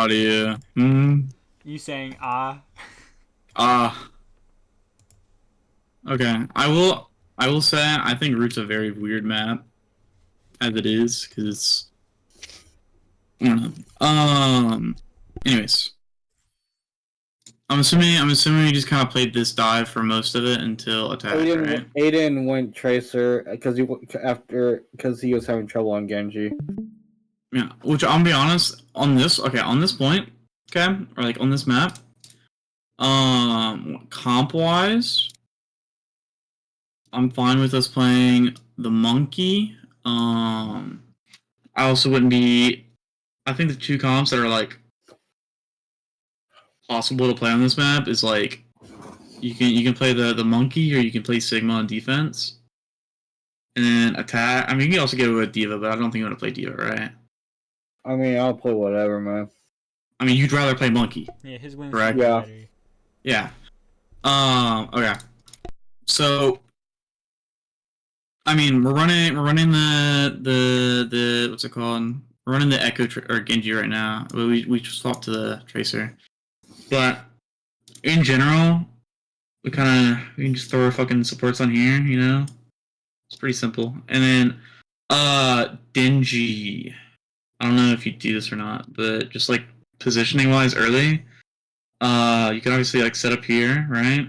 audio. Hmm. You saying ah? Ah. Okay. I will say I think Root's a very weird map as it is because it's. I don't know. Anyways, I'm assuming we just kind of played this dive for most of it until attack, right? Aiden went Tracer because he was having trouble on Genji. Yeah. Which I'll be honest on this. Okay, on this point. Okay, or like on this map. Comp wise, I'm fine with us playing the monkey. I also wouldn't be. I think the two comps that are like possible to play on this map is like you can play the monkey or you can play Sigma on defense, and then attack. I mean, you can also get with Diva, but I don't think you want to play Diva, right? I mean, I'll play whatever, man. I mean, you'd rather play monkey. Yeah, his wins correct? are Yeah. better. Yeah. Okay. So, I mean, we're running the what's it called? We're running the Echo or Genji right now. We swapped to the Tracer, but in general, we can just throw our fucking supports on here. You know, it's pretty simple. And then, Dingy. I don't know if you do this or not, but just like positioning wise, early, you can obviously like set up here, right?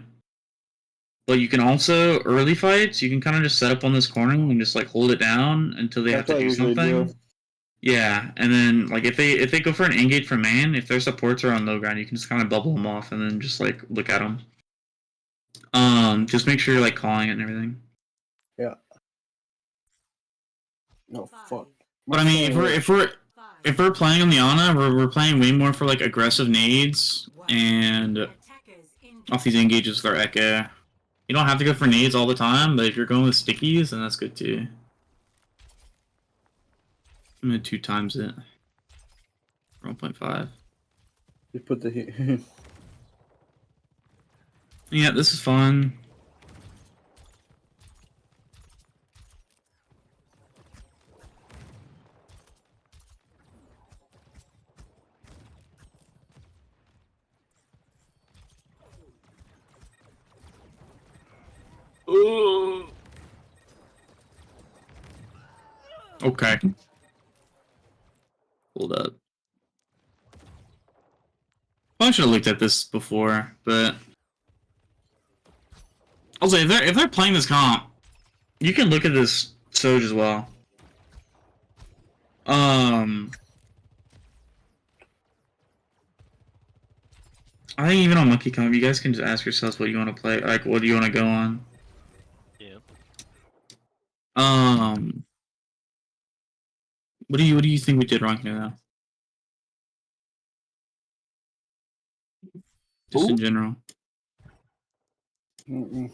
But you can also early fights. You can kind of just set up on this corner and just like hold it down until they have to do something. Yeah, and then like if they go for an engage from main, if their supports are on low ground, you can just kind of bubble them off and then just like look at them. Just make sure you're like calling it and everything. Yeah. No fuck. But I mean, if we're playing on the Ana, we're playing way more for like aggressive nades and off these engages with our Echo. You don't have to go for nades all the time, but if you're going with stickies, then that's good too. I'm gonna 2 times it. 1.5. You put the Yeah, this is fun. Ooh. Okay. Hold up. I should have looked at this before, but also if they're playing this comp, you can look at this Soj as well. I think even on Monkey Comp, you guys can just ask yourselves what you want to play. Like, what do you want to go on? Yeah. What do you think we did wrong here, though? Just in general. Mm-mm.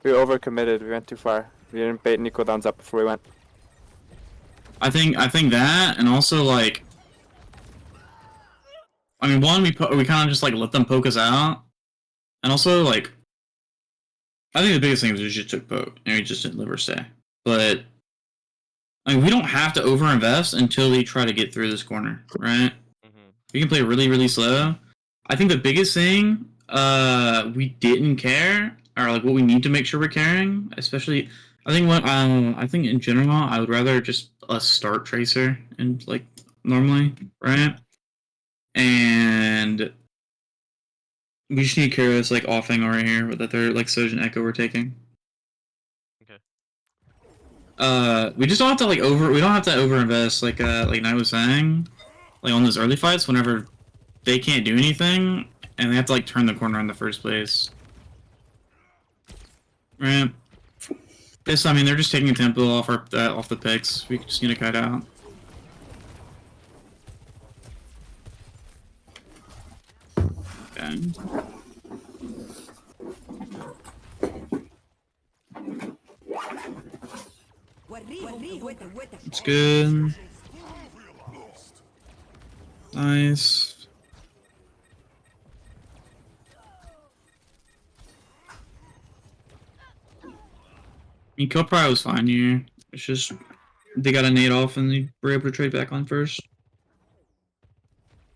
We overcommitted. We went too far. We didn't bait Nico downs up before we went. I think that, and also like, I mean, one we kind of just like let them poke us out, and also like, I think the biggest thing was we just took poke and we just didn't live or stay. But I mean, we don't have to overinvest until we try to get through this corner, right? Mm-hmm. We can play really, really slow. I think the biggest thing we didn't care, or like what we need to make sure we're carrying, especially, I think in general, I would rather just us start Tracer and like normally, right? And we just need to carry this like offing over here that they're like Soj and Echo we're taking. Okay. We just don't have to we don't have to overinvest like Knight was saying, like on those early fights whenever they can't do anything and they have to like turn the corner in the first place. Right. This, I mean, they're just taking a tempo off off the picks. We just need to kite out. Okay. It's good. Nice. I mean, kill probably was fine here. It's just they got a nade off and they were able to trade back on first.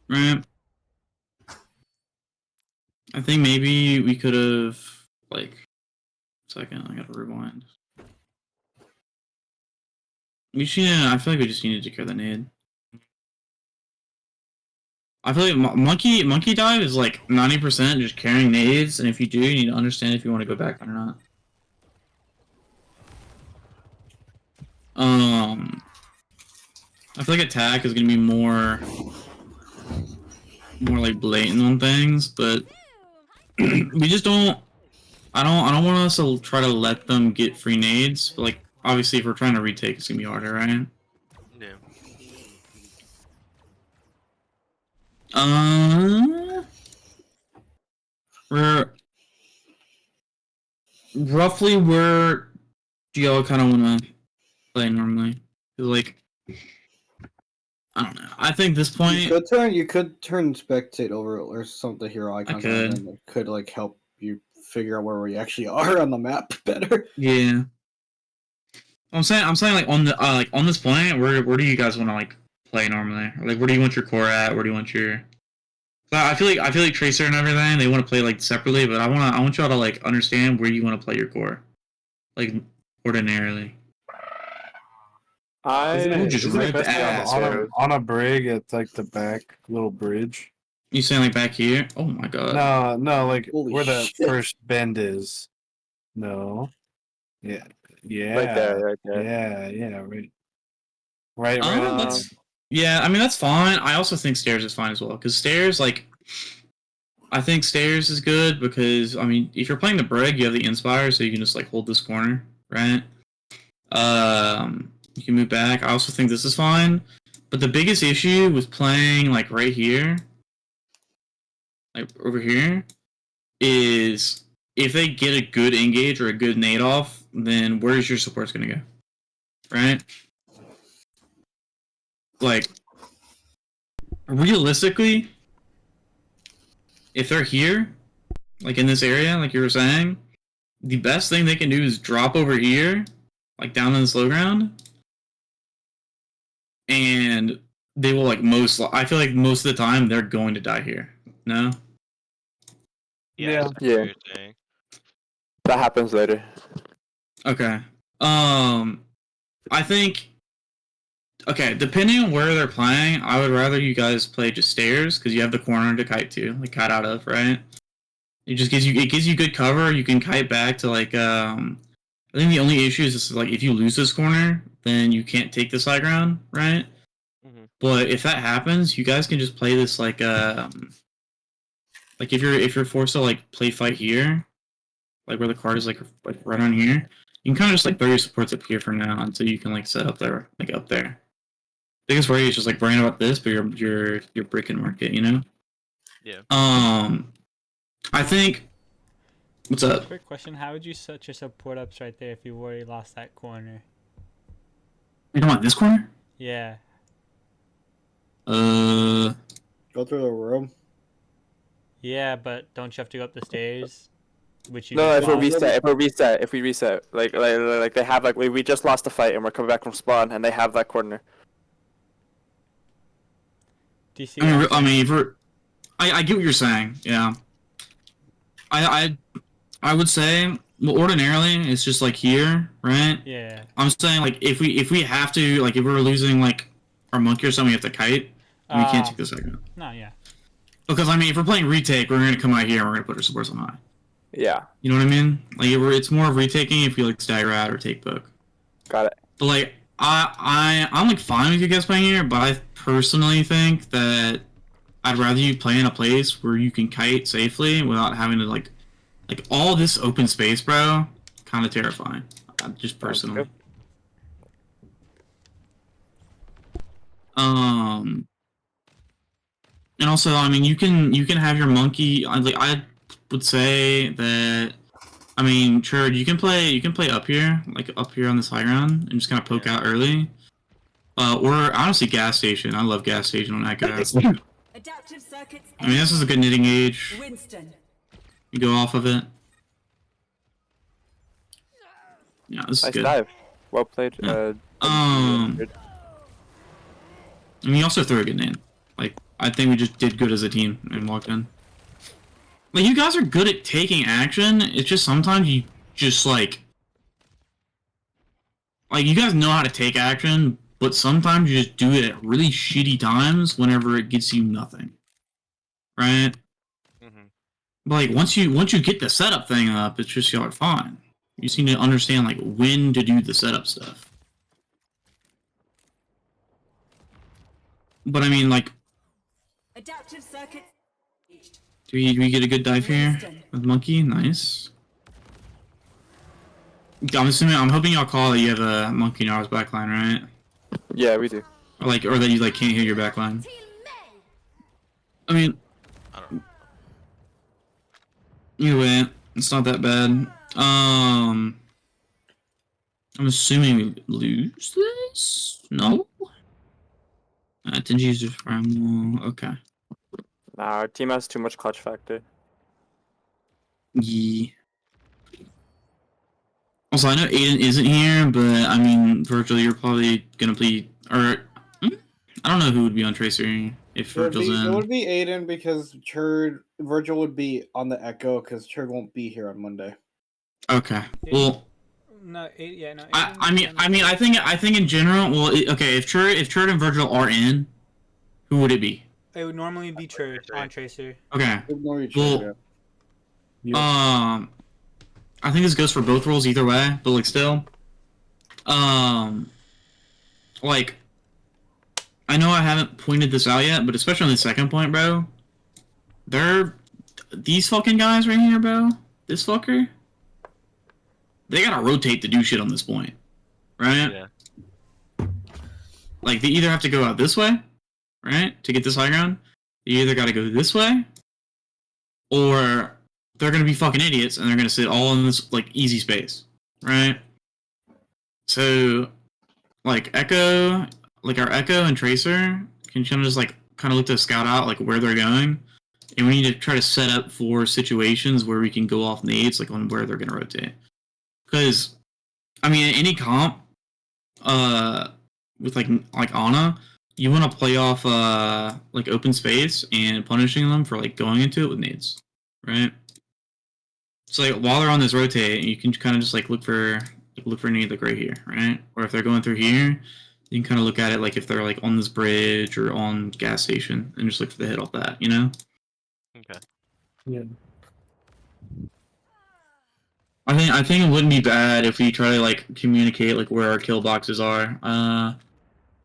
right? I think maybe we could have like. Second, I gotta rewind. We should. I feel like we just needed to cure the nade. I feel like monkey dive is like 90% just carrying nades, and if you do, you need to understand if you want to go back or not. I feel like attack is gonna be more like blatant on things, but we just don't. I don't want us to try to let them get free nades. But like obviously, if we're trying to retake, it's gonna be harder, right? Yeah. We're roughly where do y'all kind of want to play normally? 'Cause, like, I don't know. I think this point You could turn spectate over or something hero icons, could. and it could like help you figure out where we actually are on the map better. Yeah. I'm saying like on the on this point, where do you guys want to like play normally? Or, like where do you want your core at? Where do you want your I feel like Tracer and everything, they want to play like separately, but I want y'all to like understand where you want to play your core. Like ordinarily. Just Isn't it rip best ass, on a brig at like the back little bridge? You saying like back here? Oh my god. No, like Holy where the shit. first bend is. No. Yeah. Right there. Yeah, right. That's yeah. I mean that's fine. I also think stairs is fine as well because stairs like. I think stairs is good because I mean if you're playing the brig, you have the inspire, so you can just like hold this corner, right? You can move back. I also think this is fine, but the biggest issue with playing like right here, like over here, is if they get a good engage or a good nade off, then where's your support's gonna go, right? Like realistically, if they're here, like in this area, like you were saying, the best thing they can do is drop over here, like down in the slow ground, and they will like I feel like most of the time they're going to die here. No? Yeah. That's what you're saying. That happens later. Okay. I think. Okay, depending on where they're playing, I would rather you guys play just stairs because you have the corner to kite to, like kite out of, right? It gives you good cover. You can kite back to like I think the only issue is just, like if you lose this corner, then you can't take this high ground, right? Mm-hmm. But if that happens, you guys can just play this like if you're forced to like play fight here, like where the card is like right on here, you can kind of just like throw your supports up here for now until you can like set up there, like up there. Biggest worry is just like worrying about this, but you're brick and market, you know? Yeah. I think. What's up? Quick question: how would you set your support ups right there if you already lost that corner? You don't want this corner? Yeah. Go through the room. Yeah, but don't you have to go up the stairs? Which you No, just if we lost? reset, like they have like we just lost the fight and we're coming back from spawn and they have that corner. Do you see? I mean, if we're, I get what you're saying. Yeah. I would say, well, ordinarily it's just like here, right? Yeah. I'm saying like if we have to, like if we're losing like our monkey or something, we have to kite. And we can't take this second. No, yeah. Because I mean, if we're playing retake, we're gonna come out here and we're gonna put our supports on high. Yeah. You know what I mean? Like it's more of retaking if you like stagger out or take book. Got it. But like I'm like fine with you guys playing here, but I personally think that I'd rather you play in a place where you can kite safely without having to like all this open space, bro. Kind of terrifying. Just personally. And also, I mean, you can have your monkey. I would say that. I mean, sure, you can play up here, like up here on this high ground, and just kind of poke out early. Or honestly, gas station. I love gas station on Echo. Adaptive circuits. I mean, this is a good knitting gauge. Winston. You go off of it. Yeah, this is Nice good. dive. Well played. Yeah. I mean, you also throw a good name. Like, I think we just did good as a team and walked in. Like, you guys are good at taking action. It's just sometimes you just, like, you guys know how to take action, but sometimes you just do it at really shitty times whenever it gets you nothing. Right? Mhm. But, like, once you get the setup thing up, it's just, y'all are fine. You just need to understand, like, when to do the setup stuff. But, I mean, like, Adaptive circuits. do we get a good dive here with Monkey? Nice. I'm hoping y'all call that you have a Monkey in ours backline, right? Yeah, we do. Or that you like can't hear your backline. I mean, I don't. either way, it's not that bad. I'm assuming we lose this. No. Tenji's just primal. Okay. Nah, our team has too much clutch factor. Yeah. Also, I know Aiden isn't here, but I mean, Virgil, you're probably gonna be, or I don't know who would be on Tracer if Virgil's It in. would be Aiden because Virgil would be on the Echo because Churd won't be here on Monday. Okay. Well, No, yeah, no. I mean, I think in general. Well, okay. If Churd and Virgil are in, who would it be? It would normally be true on Tracer. Okay. Ignore you, Well, Churd, I think this goes for both roles either way, but like still, like, I know I haven't pointed this out yet, but especially on the second point, bro, these fucking guys right here, bro, this fucker, they gotta rotate to do shit on this point, right? Yeah. Like, they either have to go out this way, right, to get this high ground, you either gotta go this way, or they're gonna be fucking idiots and they're gonna sit all in this, like, easy space, right? So, like, Echo, like, our Echo and Tracer can kind of just, like, kind of look to scout out, like, where they're going, and we need to try to set up for situations where we can go off nades, like, on where they're gonna rotate. Because, I mean, in any comp, with, like Ana, you want to play off, like, open space and punishing them for, like, going into it with nades, right? So, like, while they're on this rotate, you can kind of just, like, look for a nade, like, right here, right? Or if they're going through here, you can kind of look at it, like, if they're, like, on this bridge or on gas station, and just look for the hit off that, you know? Okay. Yeah. I think it wouldn't be bad if we try to, like, communicate, like, where our kill boxes are,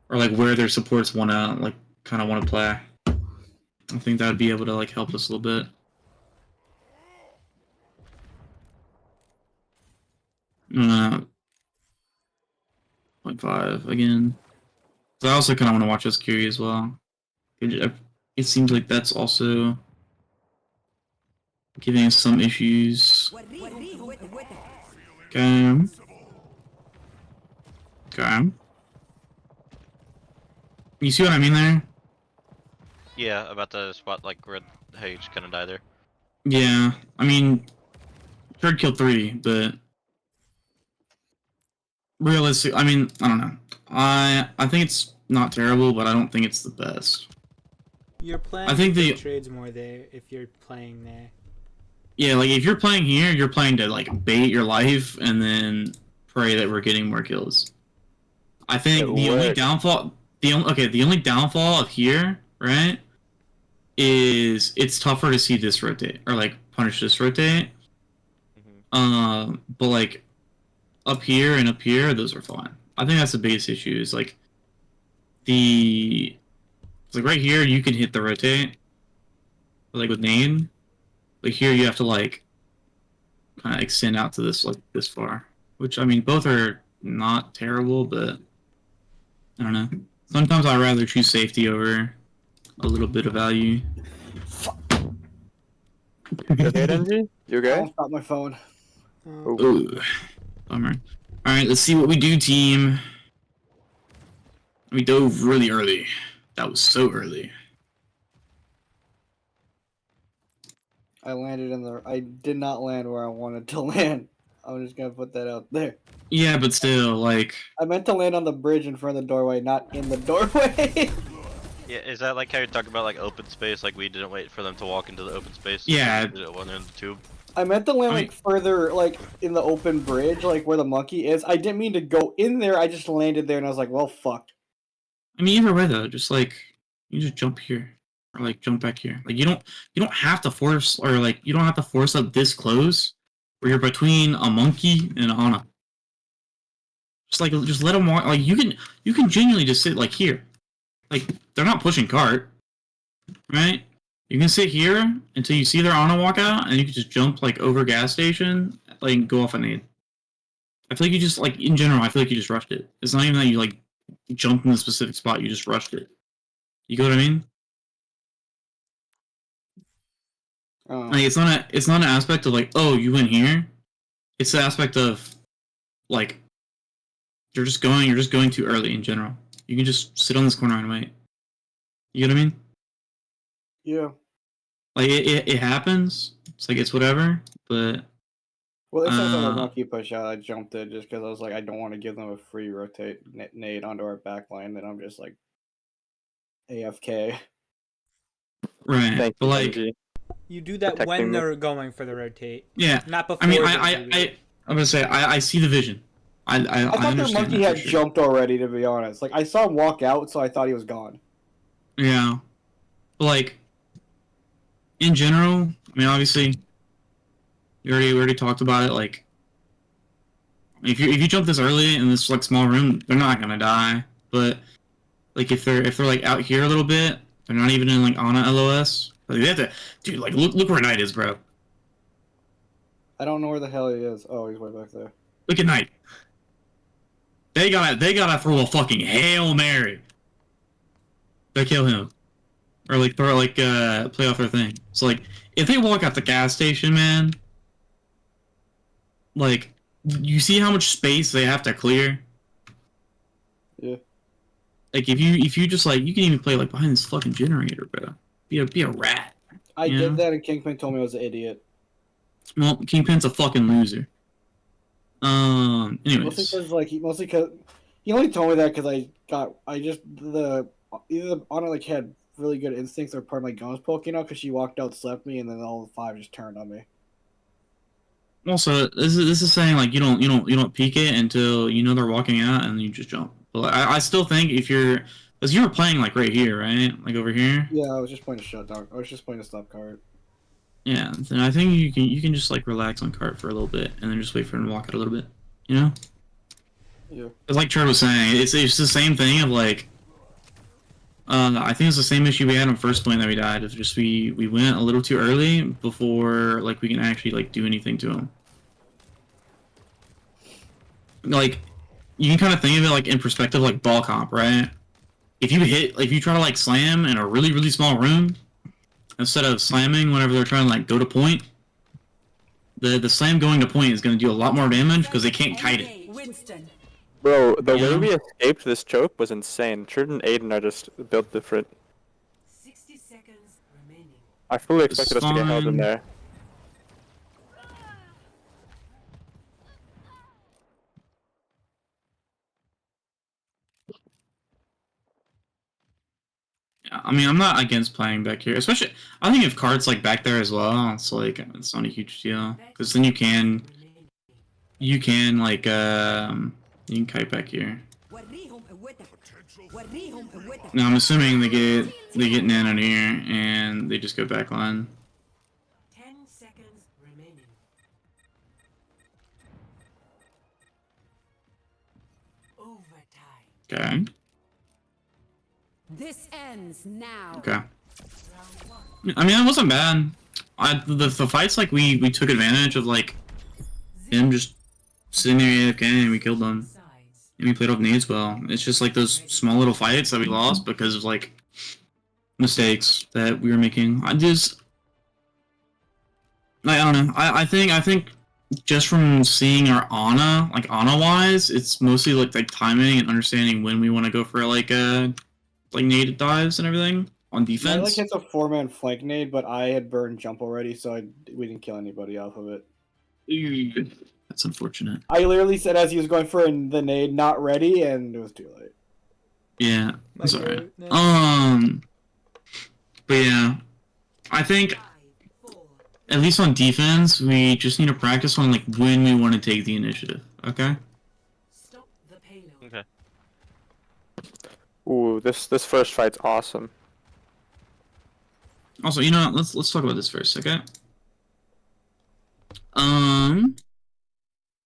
or, like, where their supports wanna, like, kind of want to play. I think that would be able to, like, help us a little bit. Uh, 0.5 again. So I also kind of want to watch SQ as well. It seems like that's also giving us some issues. Okay. Okay. You see what I mean there? Yeah, about the spot, like, where how you just kind of die there. Yeah. I mean, Third killed 3, but realistic. I mean, I don't know. I think it's not terrible, but I don't think it's the best. You're playing. I think the trades more there if you're playing there. Yeah, like, if you're playing here, you're playing to, like, bait your life and then pray that we're getting more kills. I think the only downfall of here, right, is it's tougher to see this rotate or, like, punish this rotate. But, like, up here and up here, those are fine. I think that's the biggest issue is, like, like, right here you can hit the rotate, like, with nade. But here you have to, like, kind of extend out to this, like, this far. Which, I mean, both are not terrible, but I don't know. Sometimes I'd rather choose safety over a little bit of value. You okay, Denji? You I okay? won't stop my phone. Ooh, bummer. Alright, let's see what we do, team. We dove really early. That was so early. I did not land where I wanted to land. I'm just gonna put that out there. Yeah, but still, like... I meant to land on the bridge in front of the doorway, not in the doorway. Yeah, is that like how you're talking about like open space? Like we didn't wait for them to walk into the open space. Yeah. We did it one in the tube. I meant to land I like further, like in the open bridge, like where the monkey is. I didn't mean to go in there. I just landed there, and I was like, "Well, fuck." I mean, either way though, just like you just jump here or like jump back here. Like you don't have to force or like you don't have to force up this close where you're between a monkey and Ana. Just let them walk. Like you can genuinely just sit like here. Like they're not pushing cart, right? You can sit here until you see their Ana walk out, and you can just jump like over gas station, like go off a nade. I feel like you just like in general. I feel like you just rushed it. It's not even that you like jumped in the specific spot. You just rushed it. You get what I mean? Like it's not an aspect of like, oh, you went here. It's the aspect of like you're just going too early in general. You can just sit on this corner and wait. You get what I mean? Yeah. Like it happens. It's like it's whatever, but Well, it's not a monkey push out. I jumped it just because I was like, I don't want to give them a free rotate nade onto our backline. Then I'm just like AFK. right. Thank But you, like Benji. You do that Protecting when me. they're going for the rotate, yeah. not before. I mean they I'm gonna say I see the vision. I I thought the understand monkey that had for sure. jumped already. To be honest, like I saw him walk out, so I thought he was gone. Yeah. But like in general, I mean obviously we already talked about it, like if you jump this early in this like small room, they're not gonna die. But like if they're like out here a little bit, they're not even in like Ana LOS. Like they have to, dude. Like look where Knight is, bro. I don't know where the hell he is. Oh, he's way back there. Look at Knight. They gotta throw a fucking Hail Mary to kill him, or like throw like play off their thing. So like if they walk out the gas station, man, like you see how much space they have to clear. Yeah. Like if you just like you can even play like behind this fucking generator, bro. Be a rat. I Yeah. did that, and Kingpin told me I was an idiot. Well, Kingpin's a fucking loser. Mostly Anyways, because he only told me that because either Anna like had really good instincts or part of my gun was poking out because she walked out, slept me, and then all 5 just turned on me. also this is saying like you don't peek it until you know they're walking out and you just jump. But like, I still think if you're because you were playing like right here, right? Like over here. Yeah, I was just playing a shutdown. I was just playing a stop card. Yeah, then I think you can just like relax on cart for a little bit and then just wait for him to walk out a little bit. You know? Yeah. It's like Cherd was saying, it's the same thing of like I think it's the same issue we had on first point that we died. It's just we went a little too early before like we can actually like do anything to him. Like you can kind of think of it like in perspective like ball comp, right? If you try to like slam in a really small room instead of slamming whenever they're trying to like go to point, the slam going to point is going to do a lot more damage because they can't kite it. Winston. Bro, the Yeah. way we escaped this choke was insane. Cherd and Aiden are just built different. 60 seconds remaining. I fully expected us to get held in fine. there. I mean, I'm not against playing back here, especially. I think if cart's like back there as well, it's like it's not a huge deal because then you can like you can kite back here. Now I'm assuming they get nanoed here and they just go back line. 10 seconds remaining. Overtime. Okay. This ends now. Okay. I mean, it wasn't bad. The fights like we took advantage of like him just sitting there AFK and we killed them. Sides. And we played off nades well. It's just like those small little fights that we lost because of like mistakes that we were making. I don't know. I think just from seeing our Ana, like Ana wise, it's mostly like timing and understanding when we want to go for like nade dives and everything on I defense. like hits a 4-man flank nade, but I had burned jump already, so we didn't kill anybody off of it. That's unfortunate. I literally said as he was going for the nade, not ready, and it was too late. Yeah, My that's alright. goat, no. But yeah, I think 5, 4, at least on defense, we just need to practice on like when we want to take the initiative. Okay. stop the payload. Okay. Ooh, this first fight's awesome. Also, you know, what, let's talk about this first, okay?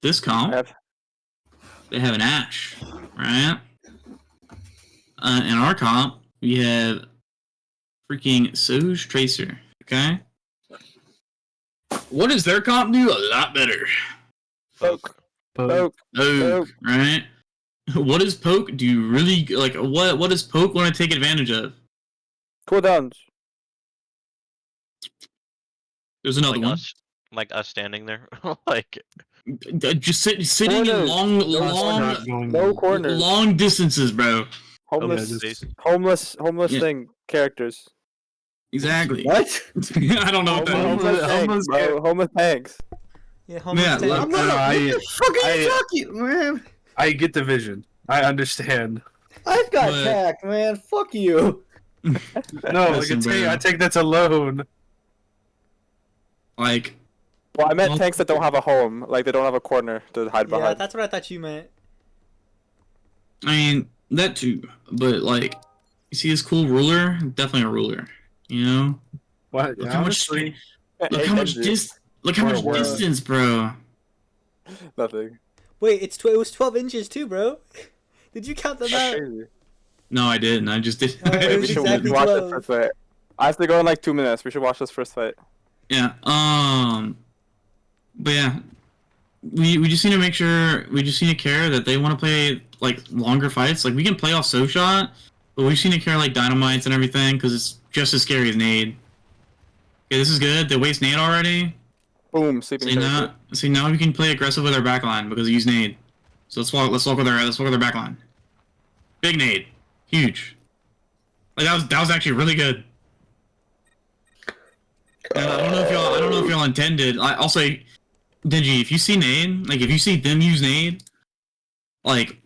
This comp, they have an Ashe, right? In our comp, we have freaking Soj Tracer, okay? What does their comp do? A lot better. Poke. Poke. Poke, right? What does Poke do really, like, what does Poke want to take advantage of? Cooldowns. There's another one. Like us standing there, like Just sitting in Corners. Not going No corners. long distances, bro. Homeless, Yeah, just- homeless Yeah. thing characters. Exactly. What? I don't know what that means. Homeless tanks, homeless bro. Homeless tanks. Yeah, homeless Yeah, tank. look, I'm not. I- What the fuck are you I- talking, man? I get the vision. I understand. I've got But- attacked, man. Fuck you. No, like Listen, bro. I take that to loan. Like, Well, I meant Well- tanks that don't have a home, like they don't have a corner to hide Yeah, behind. that's what I thought you meant. I mean, that too. But, like, you see this cool ruler? Definitely a ruler. You know? What? Look how much, Honestly, look how much look how much Word. distance, bro. Nothing. Wait, it was 12 inches too, bro. Did you count them That's out? crazy. No, I didn't. I just did. Oh, it We was should exactly watch 12. this first fight. I have to go in like 2 minutes. We should watch this first fight. Yeah. But yeah, we just need to make sure we just need to care that they want to play like longer fights. Like we can play off so shot, but we just need to care like dynamites and everything because it's just as scary as nade. Okay, this is good. They waste nade already. Boom, sleeping character. See now we can play aggressive with our backline because we use nade. So let's walk with our backline. Big nade, huge. Like that was actually really good. And I don't know if y'all intended. I'll say, Denji, if you see nade, like if you see them use nade, like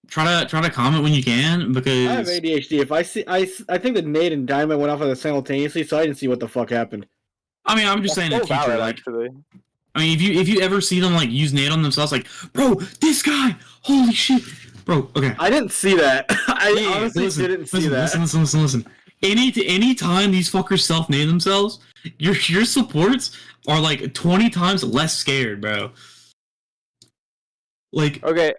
try to comment when you can because I have ADHD. If I see, I think that Nate and Diamond went off of it simultaneously, so I didn't see what the fuck happened. I mean I'm just saying in the So future, valid, like actually. I mean if you ever see them like use nade on themselves, like bro, this guy, holy shit, bro. Okay. I didn't see that. I Yeah, honestly didn't see that. Listen. Any time these fuckers self-nade themselves, your supports are like 20 times less scared, bro. Like Okay,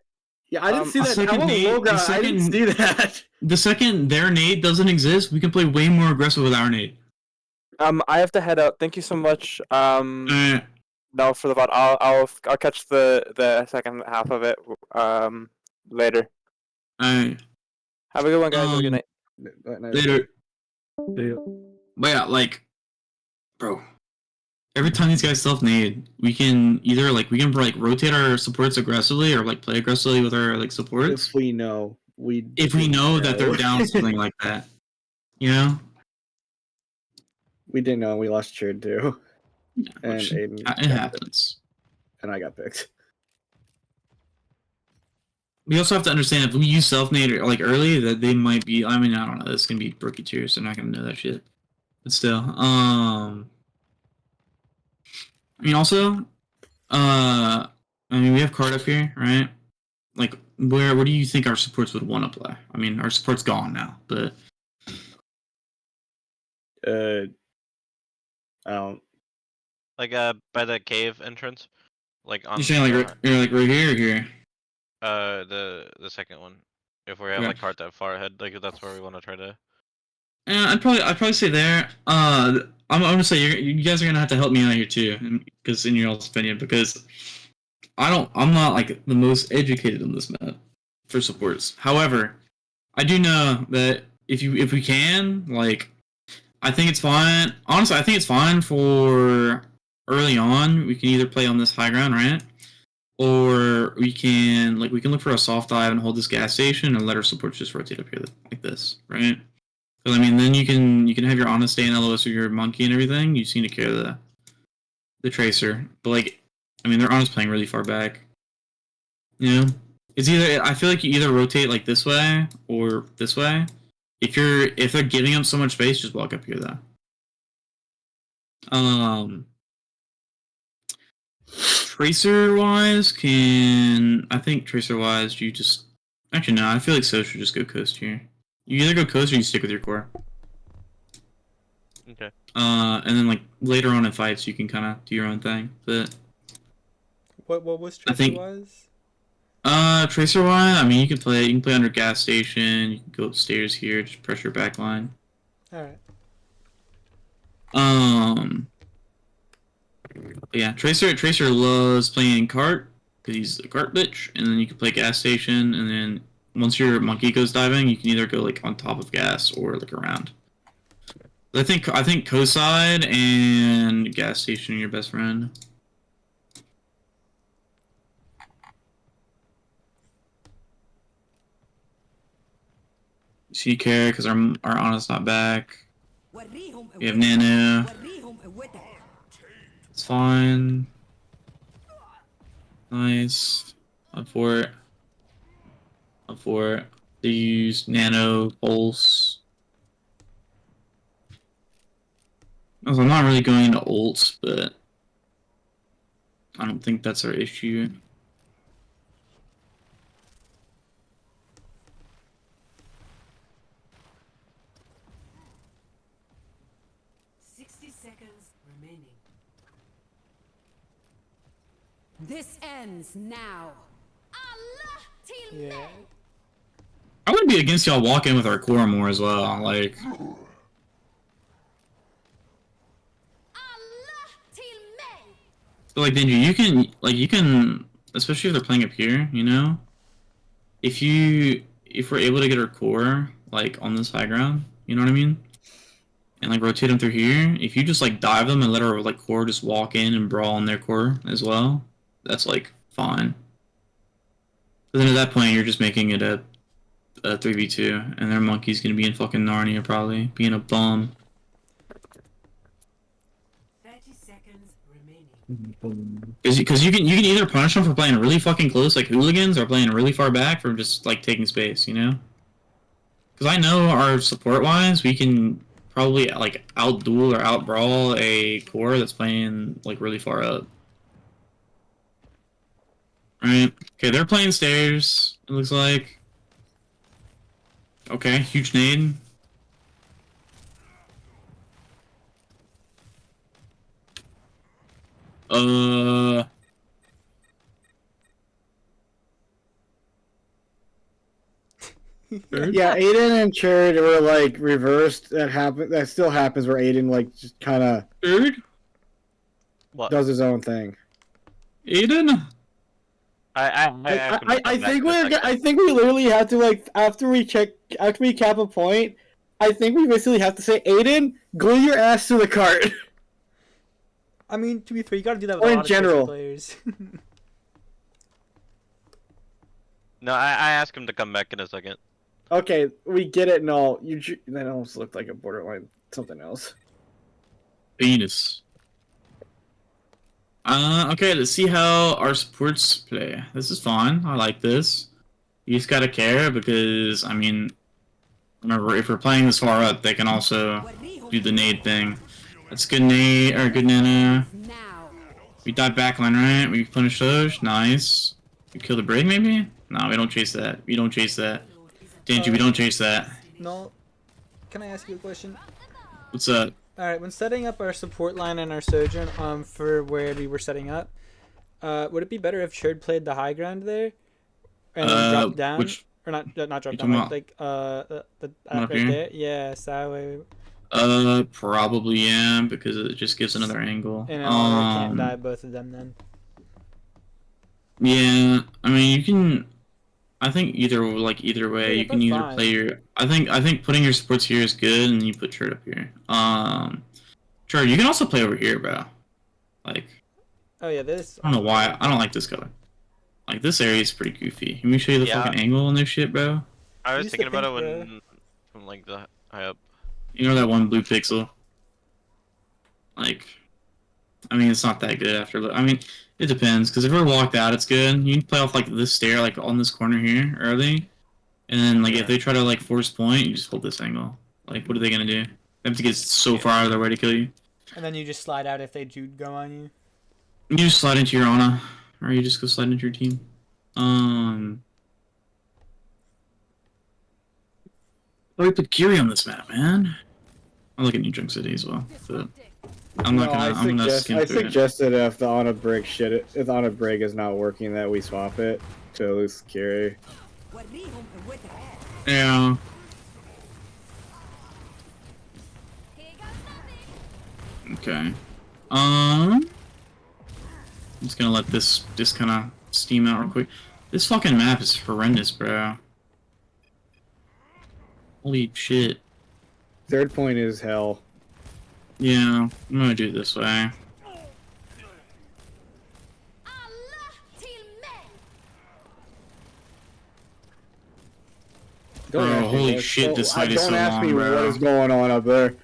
Yeah, I didn't see a that. second I'm on nade- low a ground. I didn't second- see that. the second their nade doesn't exist, we can play way more aggressive with our nade. I have to head out. Thank you so much. Uh, No, for the VOD. I'll catch the second half of it later. uh, Have a good one, guys. Have a good night. later. yeah. But yeah, like, bro, every time these guys self-nade, we can either like rotate our supports aggressively or like play aggressively with our like supports. If we know, If we know that they're down something like that, you know. we didn't know, we lost Cherd too, and Which, Aiden, it happens. and I got picked. We also have to understand if we use self-nade like early, that they might be. I mean, I don't know. This can be rookie tier, so they're not gonna know that shit. But still, I mean, also, I mean, we have card up here, right? Like, where do you think our supports would want to play? I mean, our support's gone now, but I don't. like by the cave entrance, like on you're saying like you're like right here or here? the second one. If we have Okay. like cart that far ahead, like that's where we want to try to. Yeah, I'd probably say there. I'm gonna say you guys are gonna have to help me out here too, because in your all's opinion, because I'm not like the most educated on this map for supports. However, I do know that if we can, like, I think it's fine. Honestly, I think it's fine for early on. We can either play on this high ground, right? Or we can look for a soft dive and hold this gas station and let our supports just rotate up here like this, right? Because I mean, then you can have your honest stay in LOS or your monkey and everything. You just need to care the tracer. But like, I mean, they're honest playing really far back. You know, It's either I feel like you either rotate like this way or this way. If they're giving up so much space, just walk up here though. Tracer wise, I think tracer wise you just actually no, I feel like So should just go coast here. You either go coast or you stick with your core. Okay. And then like later on in fights you can kind of do your own thing. But What was I think- Tracer was? Tracer wise, I mean you can play under gas station, you can go upstairs here, just pressure back line. Alright. Yeah, Tracer loves playing cart because he's a cart bitch, and then you can play gas station, and then once your monkey goes diving, you can either go like on top of gas or like around. I think coast side and gas station are your best friend. She care because our Ana's not back. We have Nano. It's fine. Nice. Up for it. Up for it. They use Nano Pulse. Also, I'm not really going into ults, but I don't think that's our issue. This ends now. Yeah. I would be against y'all walking with our core more as well. Like, so like Benji, you can, especially if they're playing up here, you know, if we're able to get our core like on this high ground, you know what I mean, and like rotate them through here. If you just like dive them and let our like core just walk in and brawl on their core as well, that's like fine. But then at that point, you're just making it a 3v2, and their monkey's gonna be in fucking Narnia probably, being a bum. 30 seconds remaining. Because you can either punish them for playing really fucking close like hooligans, or playing really far back for just like taking space, you know? Because I know our support wise, we can probably like outduel or outbrawl a core that's playing like really far up. Right? Okay, they're playing stairs. It looks like. Okay, huge nade. Yeah, Aiden and Cherd were like reversed. That still happens where Aiden like just kind of Third? What? does his own thing. Aiden? I think we literally have to like after we cap a point, I think we basically have to say, Aiden, glue your ass to the cart. I mean, to be fair, you gotta do that Or with a in lot of general. players. No, I asked him to come back in a second. Okay, we get it. No, that almost looked like a borderline something else. Venus. Okay, let's see how our supports play. This is fun. I like this. You just gotta care because, I mean, remember, if we're playing this far up, they can also do the nade thing. That's good nade, or good nano. Now. We dive backline, right? We punish those. Nice. We kill the break, maybe? No, we don't chase that. We don't chase that. Danji, we don't chase that. No. Can I ask you a question? What's up? Alright, when setting up our support line and our Sojourn for where we were setting up, would it be better if Cherd played the high ground there? And then dropped down? Which, Or not drop you down, talking the up right here? there? Yeah, that way. Probably, yeah, because it just gives another angle. And I can't dive both of them then. Yeah, I mean, you can. I think either way, Yeah, you can that's either fine. play your. I think putting your supports here is good, and then you put Cherd up here. Cherd, you can also play over here, bro. Like, Oh yeah, this. I don't know why I don't like this color. Like, this area is pretty goofy. Let me show you the Yeah. fucking angle on this shit, bro. I was Use the thinking about it pink, when, from like the high up. You know that one blue pixel? Like, I mean, it's not that good after. I mean, It depends, because if we're walked out, it's good. You can play off like this stair, like on this corner here early, and then like if they try to like force point, you just hold this angle. Like, what are they gonna do? They have to get so far out of their way to kill you. And then you just slide out if they do go on you. You just slide into your Ana, or you just go slide into your team. Oh, we put Kiri on this map, man. I look at New Junk City as well, but I'm not gonna. I'm gonna skim I through it. suggested if the on a break if on a break is not working, that we swap it to lose Kiri. Yeah. Okay. I'm just gonna let this just kind of steam out real quick. This fucking map is horrendous, bro. Holy shit. Third point is hell. Yeah, I'm gonna do it this way. Bro, holy shit, this fight is so Don't ask long, me bro. what is going on up there.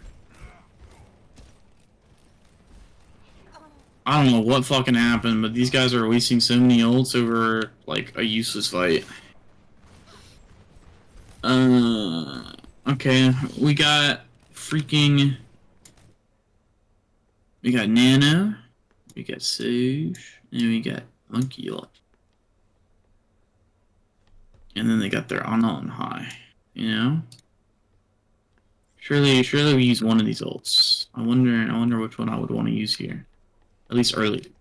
I don't know what fucking happened, but these guys are wasting so many ults over, like, a useless fight. Okay, we got freaking... We got Nano, we got Sage, and we got Monkey ult. And then they got their Ana on high, you know? Surely we use one of these ults. I wonder which one I would want to use here. At least early.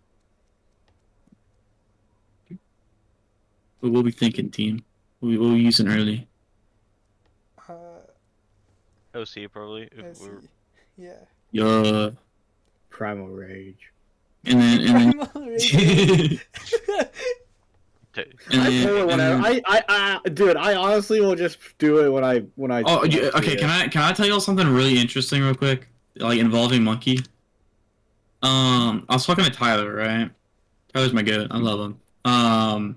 What will we thinking, team? What will we using early? OC probably. Yeah. Yeah. Primal Rage. And then I pull it whenever. Dude, I honestly will just do it when I. Oh, okay. Can I tell y'all something really interesting real quick? Like involving Monkey. I was talking to Tyler, right? Tyler's my goat. I love him.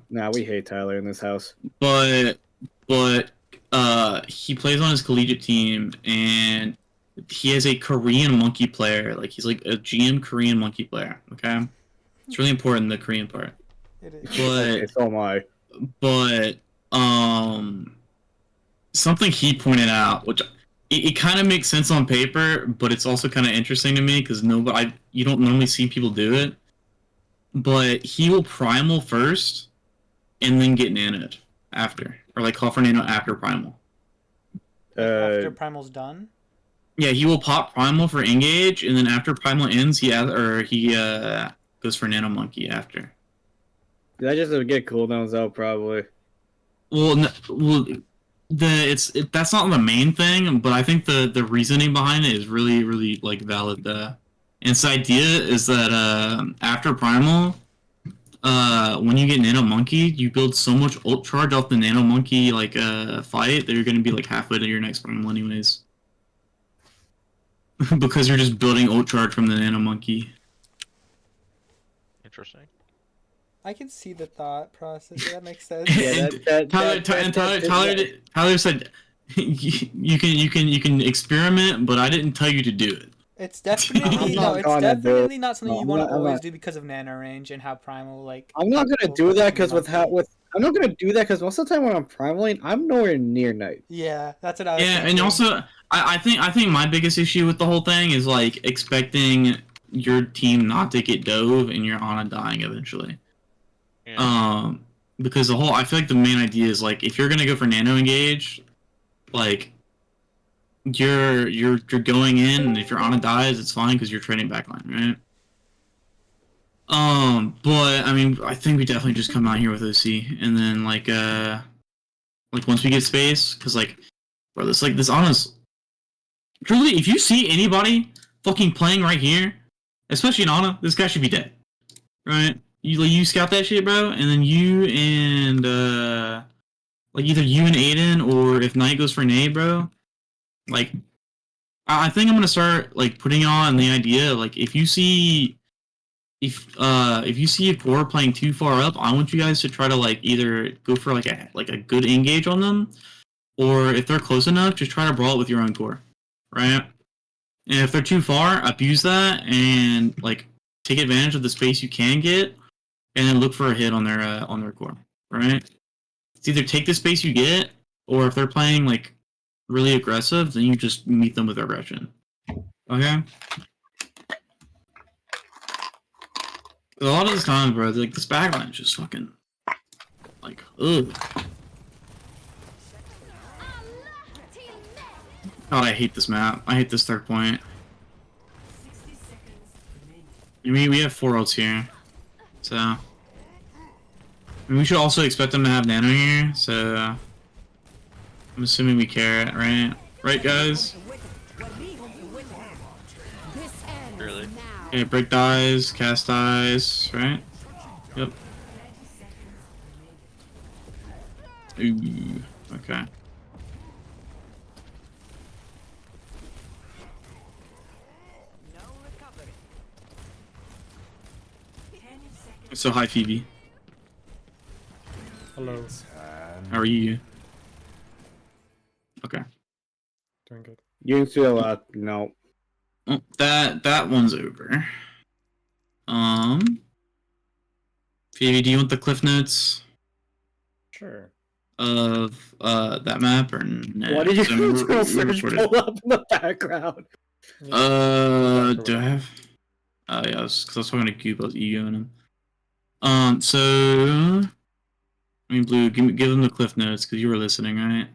Nah, we hate Tyler in this house. But he plays on his collegiate team, and he has a Korean Monkey player. Like he's like a GM Korean Monkey player. Okay, it's really important, the Korean part. It is. But So am I. But something he pointed out, which it kind of makes sense on paper, but it's also kind of interesting to me because you don't normally see people do it. But he will primal first, and then get nanoed after, or like call for nano after primal. After primal's done. Yeah, he will pop primal for engage, and then after primal ends, he goes for nano monkey after. That just would get cooldowns out probably. That's not the main thing, but I think the reasoning behind it is really, really like valid. And its idea is that after primal, when you get nano monkey, you build so much ult charge off the nano monkey like fight that you're gonna be like halfway to your next primal anyways, because you're just building ult charge from the nano monkey. Interesting. I can see the thought process. That makes sense. Tyler said you can experiment, but I didn't tell you to do it. It's definitely definitely not something you want to always do because of nano range and how primal like. I'm not gonna do that because I'm not gonna do that because most of the time when I'm primaling, I'm nowhere near night. Yeah, that's what I was Yeah, thinking. and also I think my biggest issue with the whole thing is like expecting your team not to get dove and you're on a dying eventually. Yeah. Because I feel like the main idea is like if you're gonna go for nano engage, like you're going in, and if your Ana dies, it's fine because you're trading backline, right? But I mean, I think we definitely just come out here with OC, and then like once we get space, because like, bro, this Ana's truly, if you see anybody fucking playing right here, especially in Ana, this guy should be dead, right? You scout that shit, bro, and then you and like either you and Aiden, or if Knight goes for nade, bro, like I think I'm gonna start like putting on the idea like if you see a core playing too far up, I want you guys to try to like either go for like a good engage on them, or if they're close enough, just try to brawl it with your own core, right? And if they're too far, abuse that and like take advantage of the space you can get. and then look for a hit on their core. Right? It's either take the space you get, or if they're playing like really aggressive, then you just meet them with aggression. Okay. A lot of this time, bro, like this backline is just fucking like ugh. God, I hate this map. I hate this third point. 60 seconds remaining. I mean, we have 4 ults here, so I mean, we should also expect them to have nano here. So I'm assuming we care, right? Right, guys? This ends Really? now. Okay, break dies, cast dies, right? Yep. 30 seconds remaining. Ooh, okay. No recovery. 10 seconds. So hi, Phoebe. Hello. How are you? Okay. Doing good. You can see a lot. No. Well, that one's over. Phoebe, do you want the cliff notes Sure. of that map or no? What did you 'Cause I mean, do? we Search recorded. pull up in the background. Do I have? Yeah, because I was talking to Goop, I was EUing him. So I mean, Blue, give them the cliff notes because you were listening, right?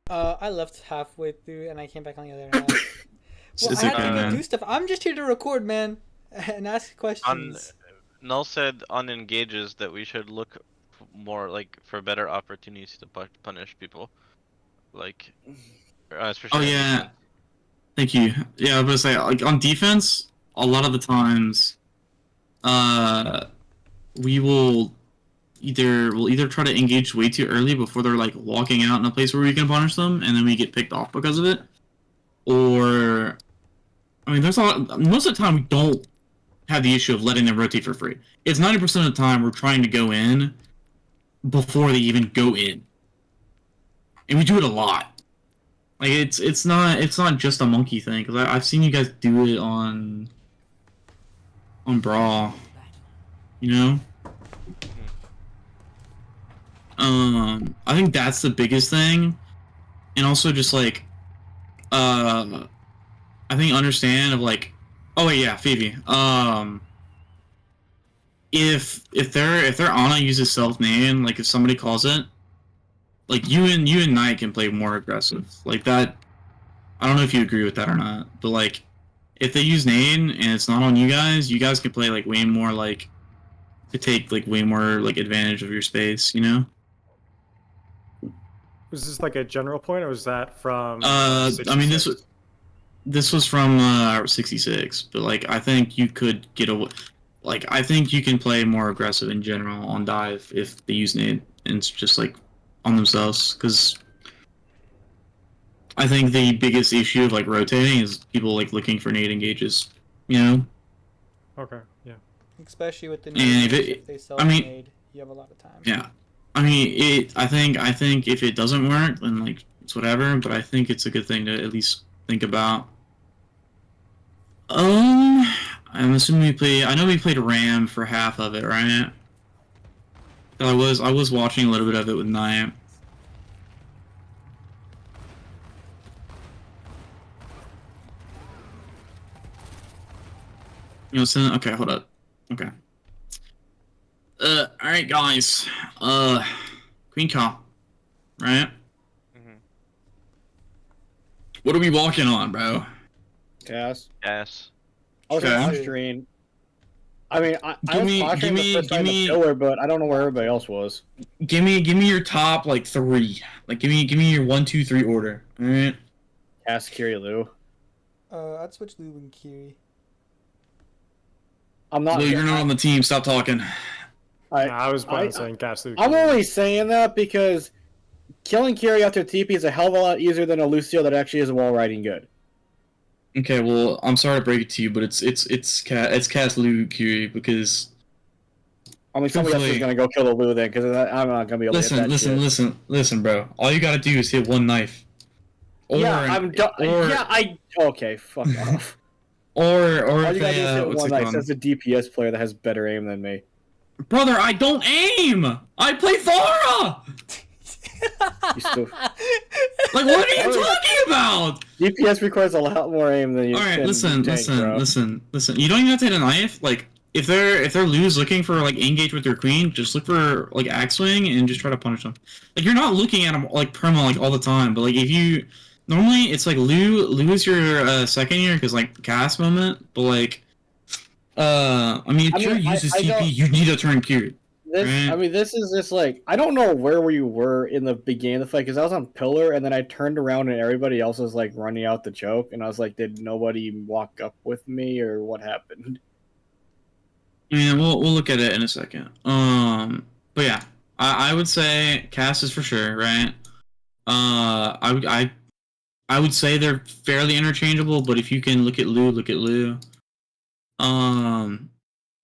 I left halfway through and I came back on the other half. Well, It's I had okay, to go man. do stuff. I'm just here to record, man, and ask questions. Null said on engages that we should look more like for better opportunities to punish people, like especially Oh on yeah, defense. thank you. Yeah, I was gonna say like on defense, a lot of the times, we'll either try to engage way too early before they're like walking out in a place where we can punish them, and then we get picked off because of it. Or, I mean, there's a lot. Most of the time, we don't have the issue of letting them rotate for free. It's 90% of the time we're trying to go in before they even go in, and we do it a lot. Like it's not just a monkey thing because I've seen you guys do it on Brawl, you know. I think that's the biggest thing, and also just like, I think understand of like, oh wait, yeah, Phoebe. If their Ana uses self name, like if somebody calls it, like you and Knight can play more aggressive, like that. I don't know if you agree with that or not, but like, if they use name and it's not on you guys can play like way more like, to take like way more like advantage of your space, you know. Was this like a general point, or was that from? I mean, 66? this was from 66, but like I think you could get away. Like I think you can play more aggressive in general on dive if they use nade and it's just like on themselves, because I think the biggest issue of like rotating is people like looking for nade engages, you know. Okay. Yeah. Especially with the And nades, if it- if they sell I mean- nade, you have a lot of time. Yeah, I mean I think if it doesn't work, then like it's whatever. But I think it's a good thing to at least think about. I'm assuming we play. I know we played Ram for half of it, right? I was watching a little bit of it with Knight. You know, so, okay, hold up. Okay. Alright, guys. Queen Cop, right? Mm-hmm. What are we walking on, bro? Cass. Yes. I was Okay. posturing. I mean, I Give was me- posturing give the me- first give time me- the pillar, but I don't know where everybody else was. Give me your top like 3. Like give me your 1, 2, 3 order. Alright. Cass, Kiryu. I'd switch Lou and Kiri. I'm not. Lou, you're not on the team. Stop talking. I was planning I- saying Gatsu. I'm only saying that because killing Kiri after TP is a hell of a lot easier than a Lucio that actually is wall riding good. Okay, well, I'm sorry to break it to you, but it's Cass Lou Curie because I mean, somebody else is Truthfully- gonna go kill the Lou then, because I'm not gonna be able to hit that listen, bro. All you gotta do is hit one knife. Or Yeah, I'm done. or, Yeah, okay, fuck off. or All if you gotta do is they, hit what's one it knife. called? That's a DPS player that has better aim than me. Brother, I don't aim! I play Thara! You still... Like, what are you talking about? DPS requires a lot more aim than you Alright, can listen. You don't even have to hit a knife. Like, if they're loose looking for, like, engage with their queen, just look for, like, axe swing and just try to punish them. Like, you're not looking at them, like, perma, like, all the time, but, like, if you... Normally, it's, like, Lu is your, second year, because, like, cast moment, but, like... I mean, if you're uses TP, you need a turn period. I mean, this is just like, I don't know where you were in the beginning of the fight, because I was on pillar, and then I turned around and everybody else was like running out the choke, and I was like, did nobody walk up with me, or what happened? Yeah, we'll look at it in a second. But yeah, I would say cast is for sure, right? I would say they're fairly interchangeable, but if you can look at Lu, look at Lu.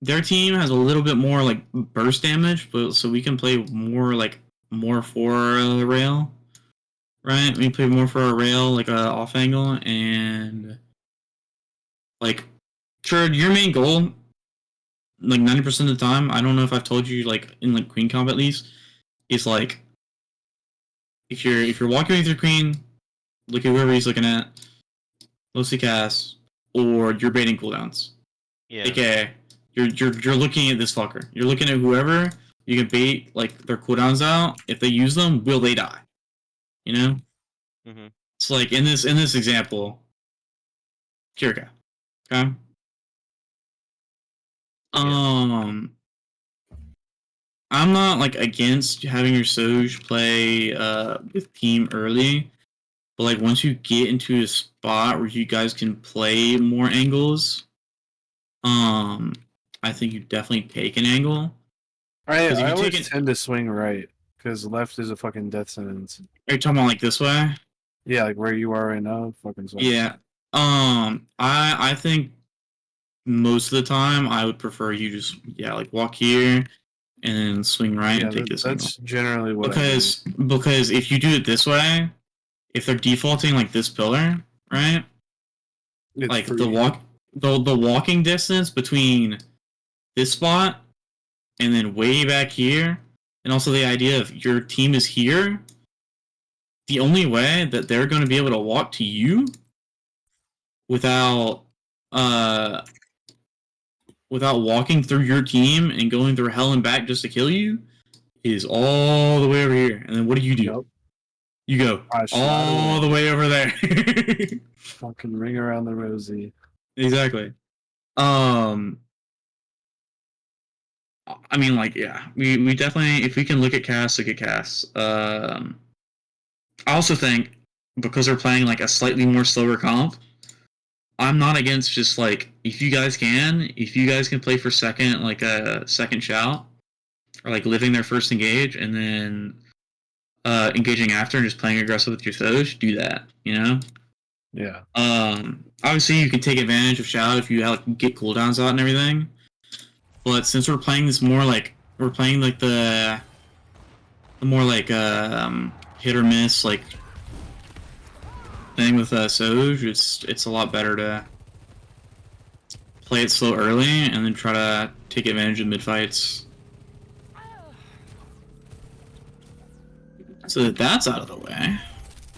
Their team has a little bit more like burst damage, but so we can play more for rail, right? We play more for our rail, like off angle, and like sure your main goal, like 90% of the time, I don't know if I've told you, like in like queen comp at least, is like if you're walking with your queen, look at whoever he's looking at, mostly cast, or you're baiting cooldowns. Yeah. AKA, you're looking at this fucker. You're looking at whoever you can bait like their cooldowns out. If they use them, will they die? You know? Mm-hmm. It's like in this example, Kirika. Okay? I'm not like against having your Soj play with team early, but like once you get into a spot where you guys can play more angles, I think you definitely take an angle. I if you always take it- tend to swing right because left is a fucking death sentence. Are you talking about like this way? Yeah, like where you are right now, fucking swing. Yeah. I think most of the time I would prefer you just like walk here and then swing right Yeah, and take this that's angle. generally what Because if you do it this way, if they're defaulting like this pillar, right? It's like free. the walking distance between this spot and then way back here, and also the idea of your team is here, the only way that they're going to be able to walk to you without walking through your team and going through hell and back just to kill you is all the way over here. And then what do? Yep. You go all the way over there. Fucking ring around the rosy. Exactly. I mean, like, yeah, we definitely, if we can look at casts, look at casts. I also think because they're playing like a slightly more slower comp, I'm not against just like if you guys can play for second, like a second shout, or like living their first engage and then engaging after and just playing aggressive with your Soj, do that, you know? Yeah. Obviously you can take advantage of shout if you get cooldowns out and everything. But since we're playing this more like the more like hit or miss like thing with Soj, it's a lot better to play it slow early and then try to take advantage of mid fights. So that that's out of the way.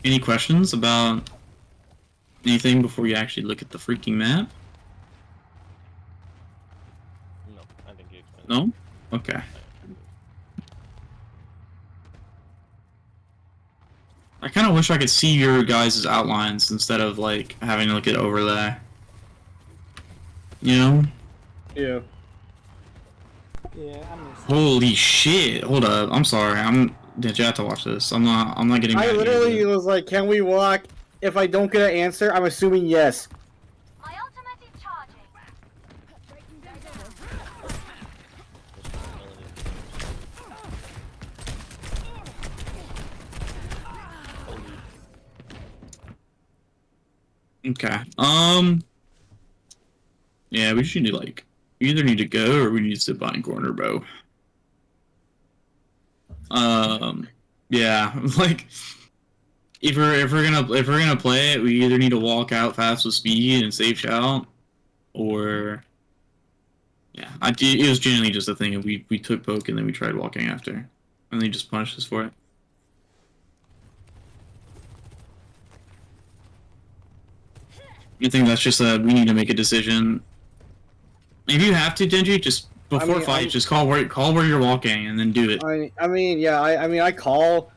Any questions about anything before you actually look at the freaking map? No, I think you explained. No? Okay. I kind of wish I could see your guys' outlines instead of like having to look at overlay. You know? Yeah. Yeah, I'm just... Holy shit! Hold up. I'm sorry. Did you have to watch this? I'm not getting. I mad at literally you. was like, can we walk? If I don't get an answer, I'm assuming yes. My ultimate is charging. Okay. Yeah, we just need to like. We either need to go or we need to sit behind corner, bro. Yeah, like if we're gonna play it, we either need to walk out fast with speed and save shout, or Yeah, it was genuinely just a thing, and we took poke and then we tried walking after, and they just punished us for it. I think that's just we need to make a decision. If you have to, Denji, just before fight, just call where you're walking and then do it. I mean, yeah, I call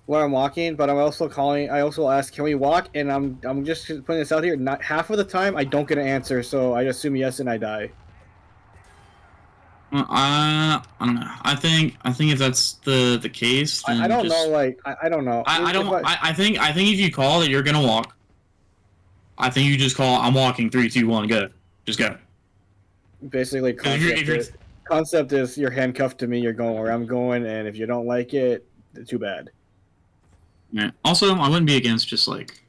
where I'm walking, but I'm also calling. I also ask, can we walk? And I'm just putting this out here. Not half of the time, I don't get an answer, so I assume yes, and I die. Well, I don't know. I think if that's the case, then I don't just, know. Like I don't know. I think if you call that you're gonna walk, I think you just call. I'm walking. 3, 2, 1, go. Just go. Basically, concept is you're handcuffed to me. You're going where I'm going, and if you don't like it, too bad. Yeah. Also, I wouldn't be against just like,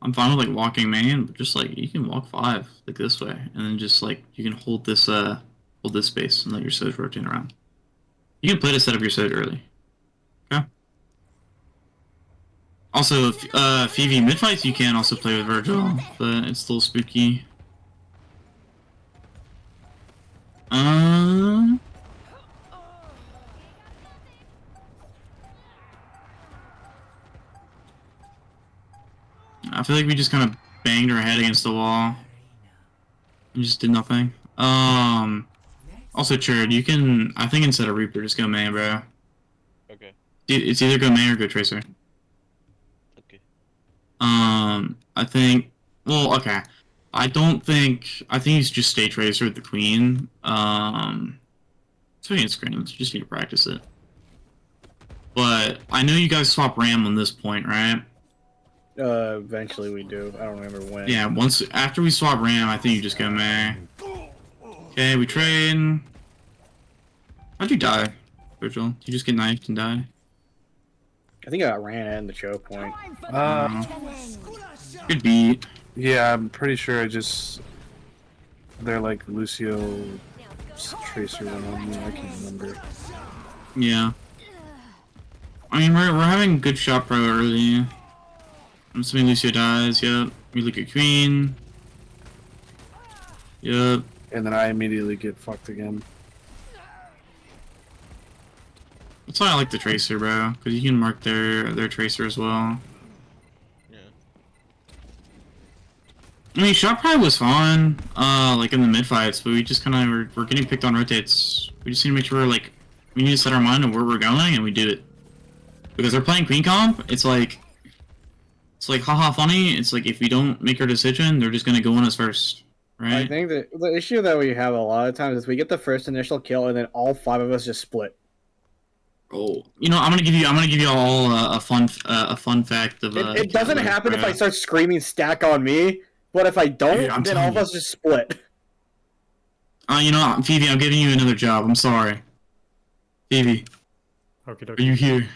I'm fine with like walking main, but just like you can walk 5 like this way, and then just like you can hold this space and let your Soj rotate around. You can play to set up your Soj early. Okay. Also, Phoebe mid fights you can also play with Virgil, but it's still spooky. I feel like we just kind of banged our head against the wall and just did nothing. Also, Churd, you can, I think instead of Reaper, just go May, bro. Okay. It's either go May or go Tracer. Okay. I think, well, okay. I think he's just stay Tracer with the Queen. Swinging screens, just need to practice it. But I know you guys swap Ram on this point, right? Eventually we do. I don't remember when. Yeah, after we swap Ram, I think you just go May. Okay, we trade. How'd you die, Virgil? Did you just get knifed and die? I think I ran in the choke point. Good beat. Yeah, I'm pretty sure they're like Lucio Tracer went on me. I can't remember. Yeah. I mean, we're having good shot pro early. I'm assuming Lucio dies. Yep. We look at Queen. Yep. And then I immediately get fucked again. That's why I like the Tracer, bro, because you can mark their Tracer as well. Yeah. I mean, shot probably was fine, like in the mid fights, but we just kind of we're getting picked on rotates. We just need to make sure we need to set our mind on where we're going, and we do it. Because they're playing Queen comp, it's like haha funny. It's like if we don't make our decision, they're just gonna go on us first, right? I think that the issue that we have a lot of times is we get the first initial kill and then all 5 of us just split. Oh, you know, I'm gonna give you all a fun fact of. It doesn't happen if I start screaming stack on me, but if I don't, Dude, then all of us just split. You know, Phoebe, I'm giving you another job. I'm sorry. Phoebe, Okay, are you here?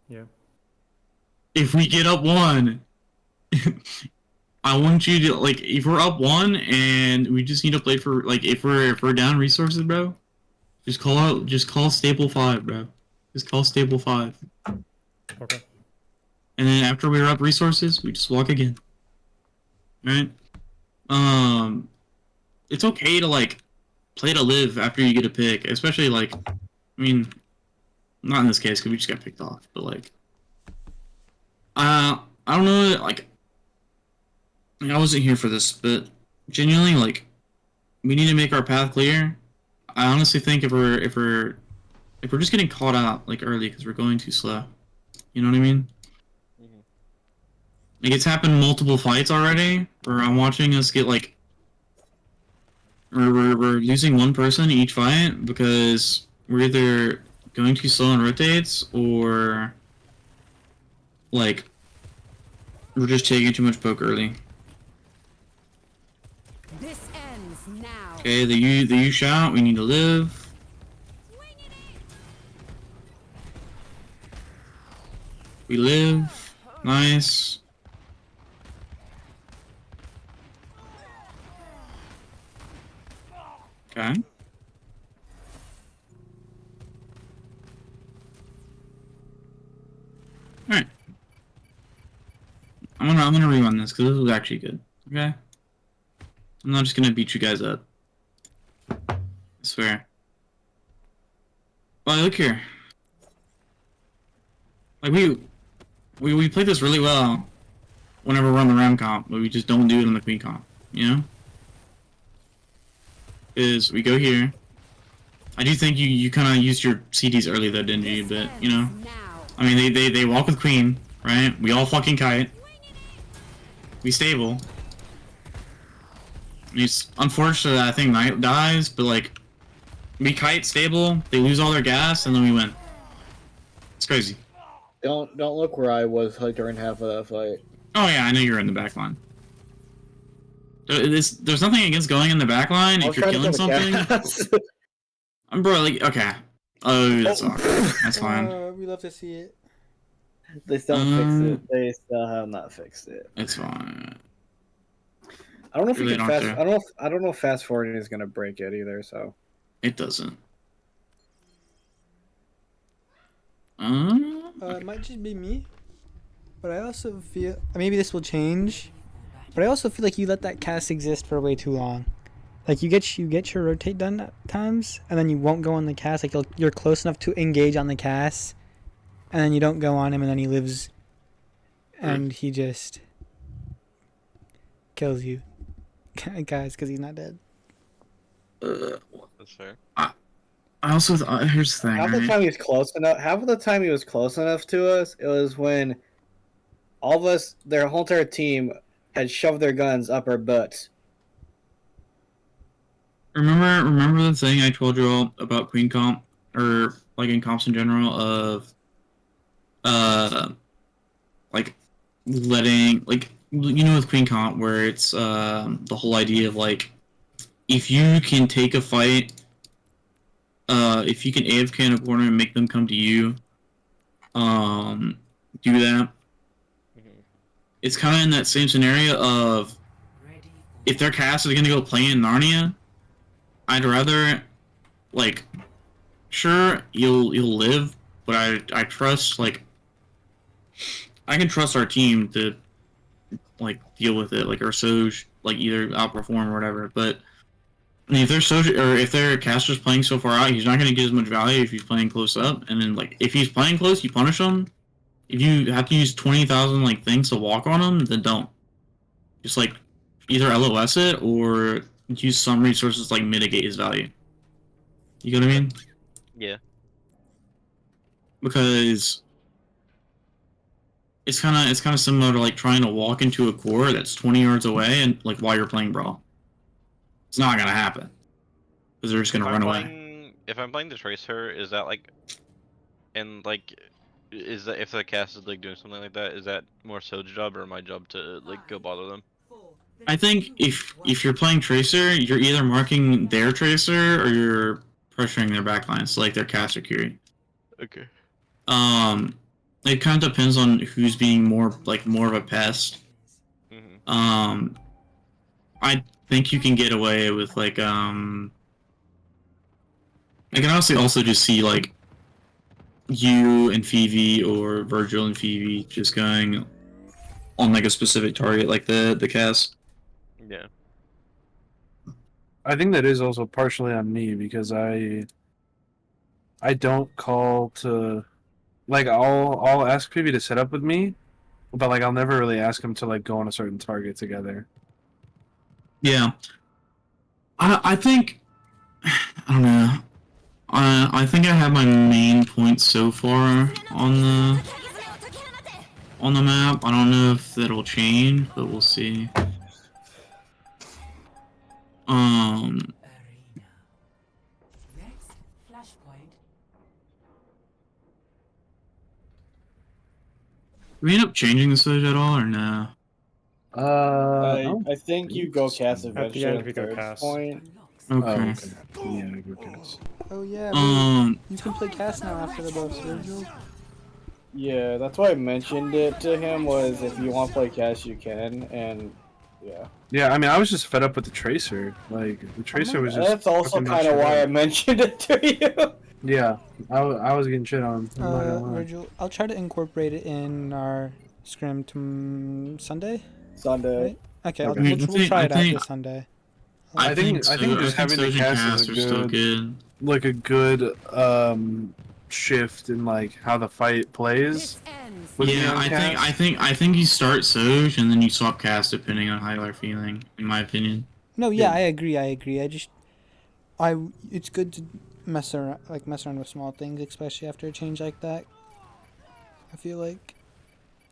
Yeah. If we get up 1, I want you to if we're up 1 and we just need to play for if we're down resources, bro, just call staple 5, bro. Just call staple 5. Okay. And then after we're up resources, we just walk again. Right? It's okay to play to live after you get a pick, especially I mean, not in this case because we just got picked off, but I don't know, I wasn't here for this, but genuinely, we need to make our path clear. I honestly think if we're just getting caught out early because we're going too slow, you know what I mean? Mm-hmm. It's happened multiple fights already, where I'm watching us get we're losing one person each fight because we're either going too slow on rotates or we're just taking too much poke early. This ends now. Okay, the U shout, we need to live. We live. Nice. Okay. Alright. I'm gonna rerun this because this was actually good. Okay? I'm not just gonna beat you guys up. I swear. Well, look here. Like we play this really well whenever we're on the Ram comp, but we just don't do it on the Queen comp. You know? Is we go here. I do think you kind of used your CDs early though, didn't you? But you know, I mean they walk with Queen, right? We all fucking kite. We stable. It's unfortunate that I think Knight dies, but like we kite stable, they lose all their gas, and then we win. It's crazy. Don't look where I was like during half of that fight. Oh yeah, I know you're in the back line. There's nothing against going in the back line I if was you're trying to killing kill the something. cats. Bro, like, okay. Oh, that's awkward. That's fine. We love to see it. They still haven't fixed it. They still have not fixed it. It's fine. I don't know if Really you can don't fast. care. I don't know if fast forwarding is gonna break it either. So It doesn't. It might just be me, but I also feel maybe this will change. But I also feel like you let that cast exist for way too long. Like you get your rotate done at times, and then you won't go on the cast. Like you're close enough to engage on the cast, and then you don't go on him, and then he lives, and he just kills you, guys, because he's not dead. That's fair. I also here's the thing. half the Right? time he was close enough. Half of the time he was close enough to us. It was when all of us, their whole entire team, had shoved their guns up our butts. Remember the thing I told you all about Queen comp, or like in comps in general, of like letting, like, you know, with Queen comp where it's the whole idea of like, if you can take a fight, if you can AFK in a corner and make them come to you, do that. It's kind of in that same scenario of, if their cast is gonna go play in Narnia, I'd rather, like, sure, you'll live, but I trust, like, I can trust our team to, like, deal with it, like, our Soj, like, either outperform or whatever, but I mean, if their Soj, or if their caster's playing so far out, he's not gonna get as much value if he's playing close up, and then, like, if he's playing close, you punish him. If you have to use 20,000, like, things to walk on him, then don't. Just, like, either LOS it, or use some resources to, like, mitigate his value. You get what I mean? Yeah. Because it's kind of similar to, like, trying to walk into a core that's 20 yards away and, like, while you're playing Brawl. It's not gonna happen. Because they're just gonna run away. If I'm playing the Tracer, is that like, and like, is that if the cast is like doing something like that, is that more So's job or my job to like go bother them? I think if you're playing Tracer, you're either marking their Tracer or you're pressuring their backlines, so like their caster Curie. Okay. It kind of depends on who's being more of a pest. Mm-hmm. I think you can get away with like I can honestly also just see like you and Phoebe or Virgil and Phoebe just going on like a specific target, like the cast. Yeah. I think that is also partially on me because I don't call to, like, I'll ask Phoebe to set up with me, but like I'll never really ask him to like go on a certain target together. Yeah. I think I don't know. I think I have my main points so far on the map. I don't know if that'll change, but we'll see. Do we end up changing the Switch at all or no? I think you go cast At the eventually end, at we go third cast. point. Okay. Yeah, I guess. Oh yeah. You can play cast now after the buffs, Virgil. Yeah, that's why I mentioned it to him, was if you want to play cast, you can, and yeah. Yeah, I mean, I was just fed up with the Tracer. Like, the Tracer was just. That's also fucking kind of not why I sure. mentioned it to you. Yeah, I was getting shit on. I'm not gonna lie. Virgil, I'll try to incorporate it in our scrim Sunday. Sunday. Right? Okay, I mean, we'll try it out I think- this Sunday. I think just having the Sojin cast is a are still good, good. like a good shift in like how the fight plays. This ends. With Yeah, neon I think you start Soj and then you swap cast depending on how you're feeling. In my opinion. No, yeah, Yeah. I agree. It's good to mess around with small things, especially after a change like that. I feel like,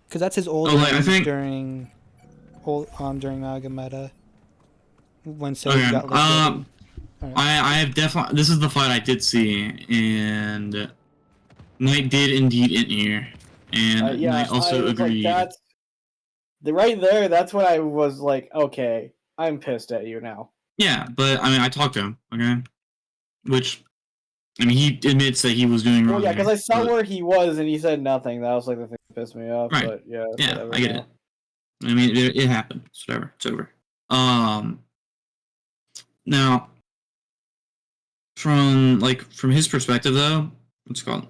because that's his old Like, I range think- during Naga meta when Soj Okay. got liquidated. Alright. I have definitely. This is the fight I did see, and Knight did indeed int here, and Yeah, Knight also I was agreed. like, right there. That's when I was like, okay, I'm pissed at you now. Yeah, but I mean, I talked to him, okay, which I mean, he admits that he was doing wrong. Well, yeah, because there, I saw but- where he was and he said nothing. That was like the thing that pissed me off. Right. But yeah, Yeah, whatever I get now. it. I mean, it happened. It's whatever. It's over. Now, from his perspective, though, what's it called?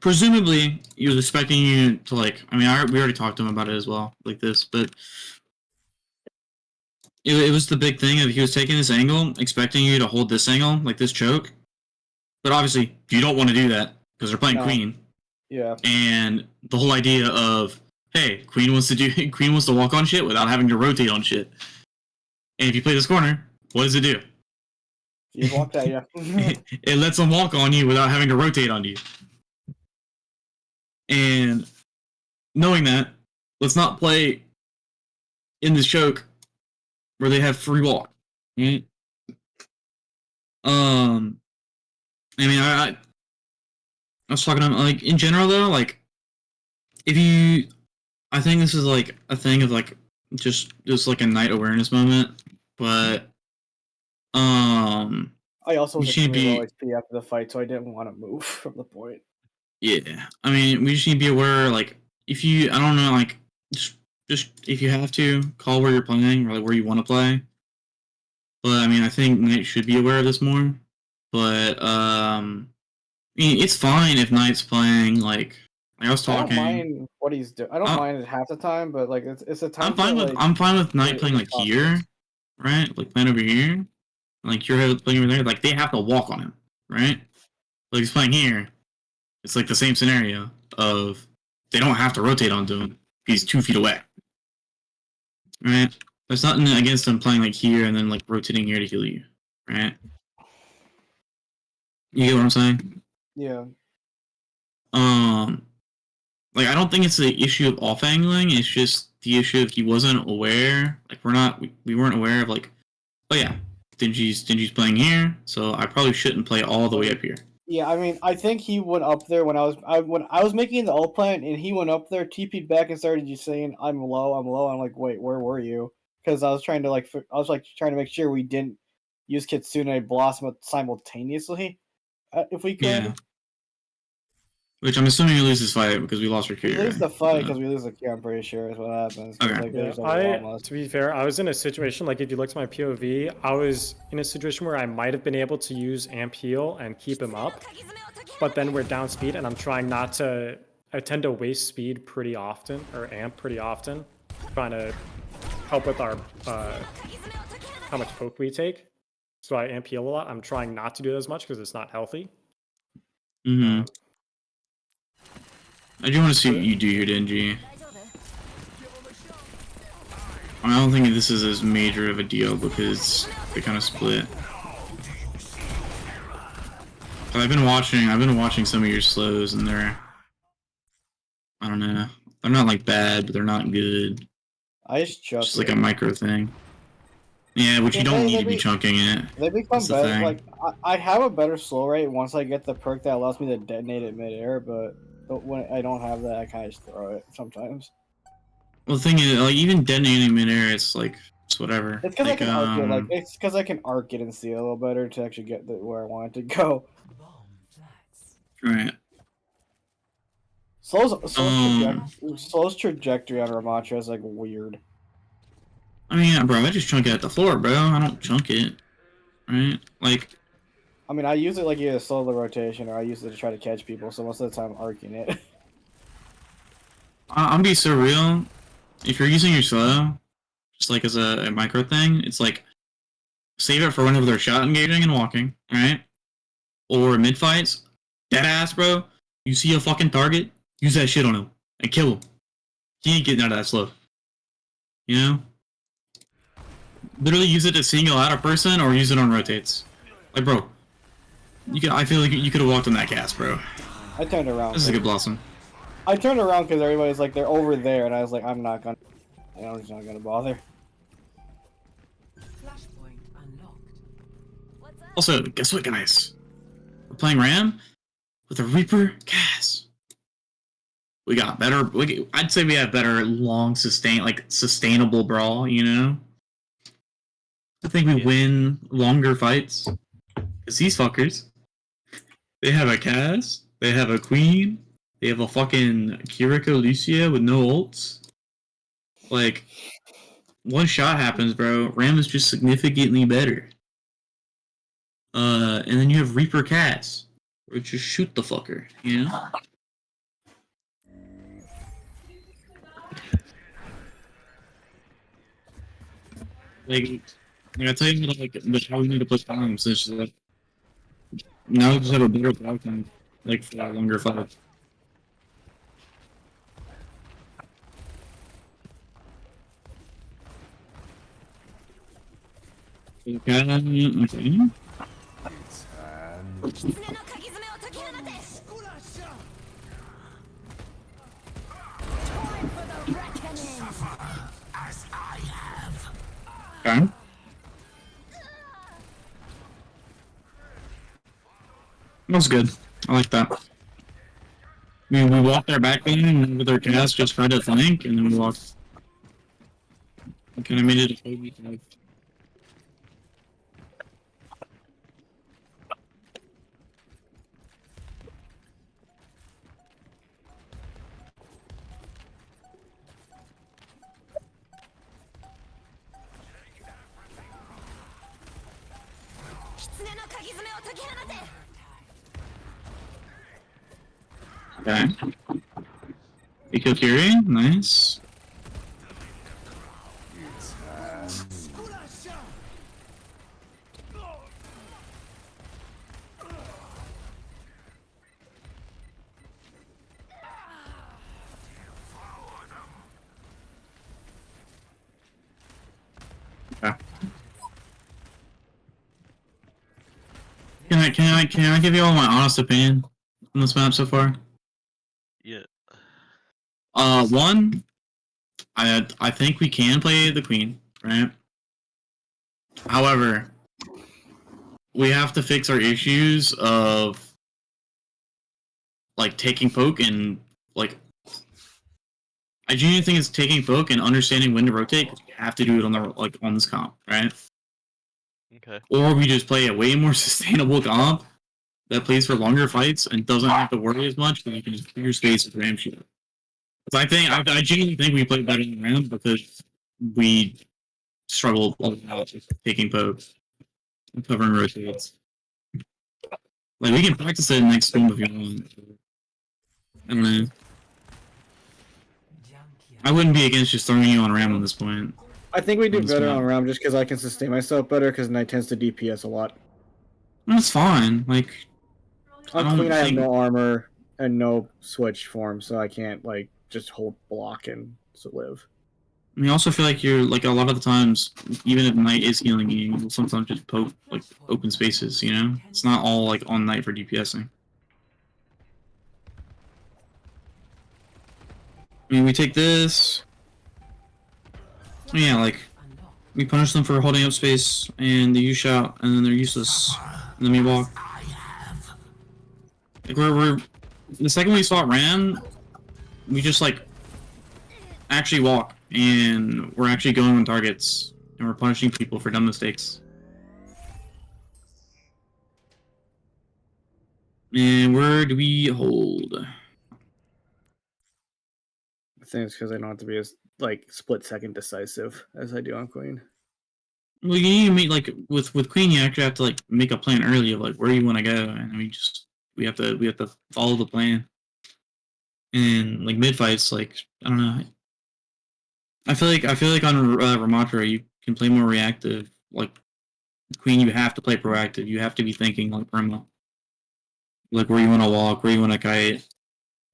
Presumably he was expecting you to like. I mean, we already talked to him about it as well, like this, but it was the big thing of he was taking this angle, expecting you to hold this angle, like this choke. But obviously, you don't want to do that because they're playing No. Queen, Yeah. and the whole idea of hey, Queen wants to walk on shit without having to rotate on shit. And if you play this corner, what does it do? You walked that, yeah. It lets them walk on you without having to rotate on you. And knowing that, let's not play in this choke where they have free walk. Right? I mean, I was talking to him, like, in general, though, like, I think this is, like, a thing of, like, just like a night awareness moment, but, I also was You should extremely be- low HP after the fight, so I didn't want to move from the point. yeah, I mean, we just need to be aware, like, I don't know, like, just if you have to, call where you're playing, or, like, where you want to play. But, I mean, I think Knight should be aware of this more. But, I mean, it's fine if Knight's playing, like I was I talking. don't mind what he's doing. I don't mind it half the time, but like it's a time. I'm fine with Knight it- playing, like, it's here, right? Like, playing over here. Like, you're playing over there. Like, they have to walk on him, right? Like, he's playing here. It's, like, the same scenario of they don't have to rotate onto him. He's 2 feet away. Right? There's nothing against him playing, like, here and then, like, rotating here to heal you. Right? You get what I'm saying? Yeah. Like, I don't think it's the issue of off angling. It's just the issue of he wasn't aware. Like, we weren't aware of, like, oh yeah, Dingy's playing here, so I probably shouldn't play all the way up here. Yeah, I mean, I think he went up there when I was making the ult plan, and he went up there, TP'd back, and started just saying, "I'm low, I'm low." I'm like, wait, where were you? Because I was trying to make sure we didn't use Kitsune and Blossom simultaneously, if we could. Yeah. Which I'm assuming you lose this fight because we lost our We Kira. lose the fight because we lose the Q. I'm pretty sure is what happens. 'cause, Okay. like, Yeah, there's only one less. to be fair, I was in a situation, like if you looked at my POV, I was in a situation where I might have been able to use amp heal and keep him up, but then we're down speed and I'm trying not to, I tend to waste speed pretty often, or amp pretty often, trying to help with our, how much poke we take. So I amp heal a lot. I'm trying not to do it as much because it's not healthy. Mm-hmm. I do want to see what you do here, Dingy. I don't think this is as major of a deal because they kind of split. But I've been watching some of your slows, and I don't know, they're not like bad, but they're not good. I just Just like a micro thing. Yeah, which you don't need to be chunking it. They become That's the better. thing. Like I have a better slow rate once I get the perk that allows me to detonate it midair, but when I don't have that, I kind of just throw it sometimes. Well, the thing is, like, even detonating midair, it's like, it's whatever. It's because I can arc it. Like um, it's because I can arc it and see a little better to actually get where I want it to go. Right. Slow's trajectory on Ramatra is like weird. I mean, bro, I just chunk it at the floor, bro. I don't chunk it. Right? Like, I mean, I use it like either slow the rotation or I use it to try to catch people. So most of the time, I'm arcing it. I'm be so real. If you're using your slow, just like as a micro thing, it's like save it for whenever they're shot engaging and walking, right? Or mid fights, dead ass, bro. You see a fucking target, use that shit on him and kill him. He ain't getting out of that slow. You know? Literally use it to single out a person or use it on rotates. Like, bro, I feel like you could have walked on that gas, bro. I turned around. This is a good blossom. I turned around because everybody's like, they're over there, and I was like, I'm not gonna. I'm just not gonna bother. Flashpoint unlocked. Also, guess what, guys? We're playing Ram with a Reaper Cass. We got better. I'd say we have better sustainable brawl. You know. I think we win longer fights. Cause these fuckers, they have a Cass, they have a Queen, they have a fucking Kiriko Lucia with no ults. Like, one shot happens, bro. Ram is just significantly better. And then you have Reaper Cass, or just shoot the fucker, you know? Like I tell you, like, how we need to play times. It's just like, now we just have a better block time, like, for a longer fight. Okay. Okay. That was good. I like that. We walked our back lane and with our cast just tried to flank and then we walked. We kind of made it a 5v5. Okay. Eco Curie, nice. Okay. Can I give you all my honest opinion on this map so far? Yeah. One, I think we can play the Queen, right? However, we have to fix our issues of like taking poke and like I genuinely think it's taking poke and understanding when to rotate. You have to do it on on this comp, right? Okay. Or we just play a way more sustainable comp that plays for longer fights and doesn't have to worry as much because you can just clear space with Ram shit. I genuinely think we play better than Ram because we struggle a lot with taking poke and covering rotates. Like we can practice it next game if you want. I don't know. I wouldn't be against just throwing you on Ram at this point. I think we do On this better map. on Ram just because I can sustain myself better because Knight tends to DPS a lot. That's fine. Like On don't Queen, I have think- no armor and no switch form, so I can't like just hold block and live. I mean, I also feel like you're like a lot of the times, even if Knight is healing you, you'll sometimes just poke like open spaces. You know, it's not all like on Knight for DPSing. I mean, we take this. Yeah, like we punish them for holding up space, and they use shout, and then they're useless, and then we walk. Like we're the second we spot Ram, we just like actually walk, and we're actually going on targets, and we're punishing people for dumb mistakes. And where do we hold? I think it's because I don't have to be as like split second decisive as I do on Queen. Well, you need to make like with Queen, you actually have to like make a plan early of like where you want to go, and we have to follow the plan. And like mid fights, like I don't know. I feel like on Ramatra you can play more reactive, like Queen, you have to play proactive. You have to be thinking like Primo. Like where you want to walk, where you want to kite,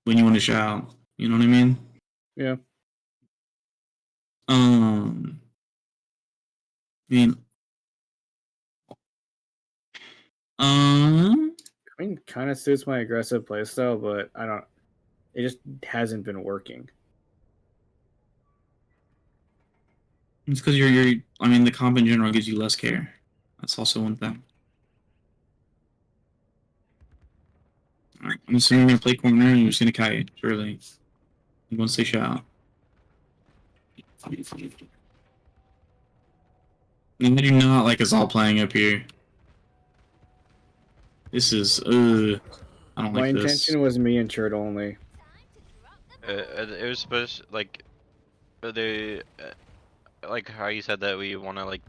when you want to shout. You know what I mean? Yeah. I mean, Queen kind of suits my aggressive playstyle, but I don't. It just hasn't been working. it's because you're. I mean, the comp in general gives you less care. That's also one thing. Alright, I'm assuming you're gonna play corner and you're just gonna kite, surely. Once they shout. And I do not like us all playing up here. This is I don't My like this. intention was me and Chert only. It was supposed like they like how you said that we want to like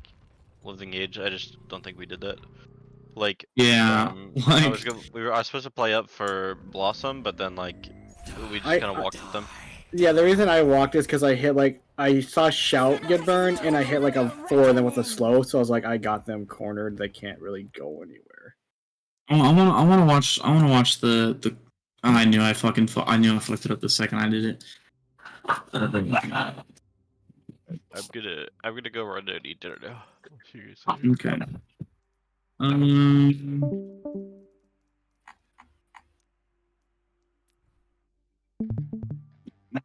live engage. I just don't think we did that. Like Yeah, I like was supposed to play up for Blossom, but then like we just kind of walked with them. Yeah, the reason I walked is because I hit like I saw Shout get burned and I hit like a 4 of them with a slow, so I was like, I got them cornered. They can't really go anywhere. I want to watch the. Oh, I knew I fucked it up the second I did it. I'm gonna go run and eat dinner now. Seriously. Okay. I'm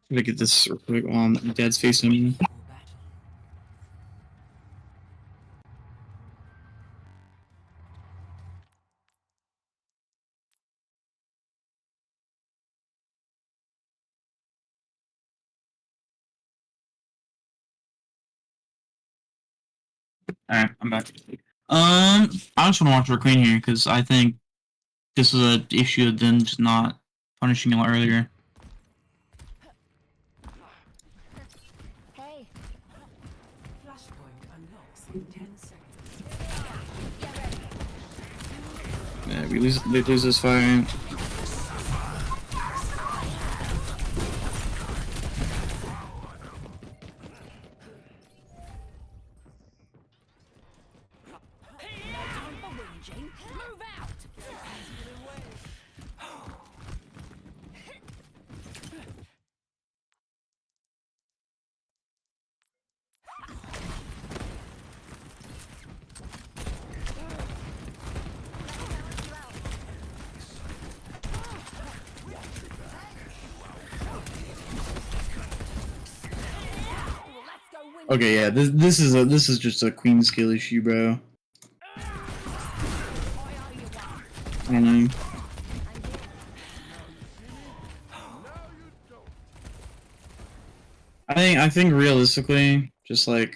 gonna get this real quick while Dad's facing me. Alright, I'm back. I just want to watch our queen here because I think this is an issue of them just not punishing him earlier. Hey. Flashpoint unlocks in 10 seconds. Yeah, they lose this fight. Move out! Okay, yeah, this is just a queen skill issue, bro. I don't know. I think realistically, just like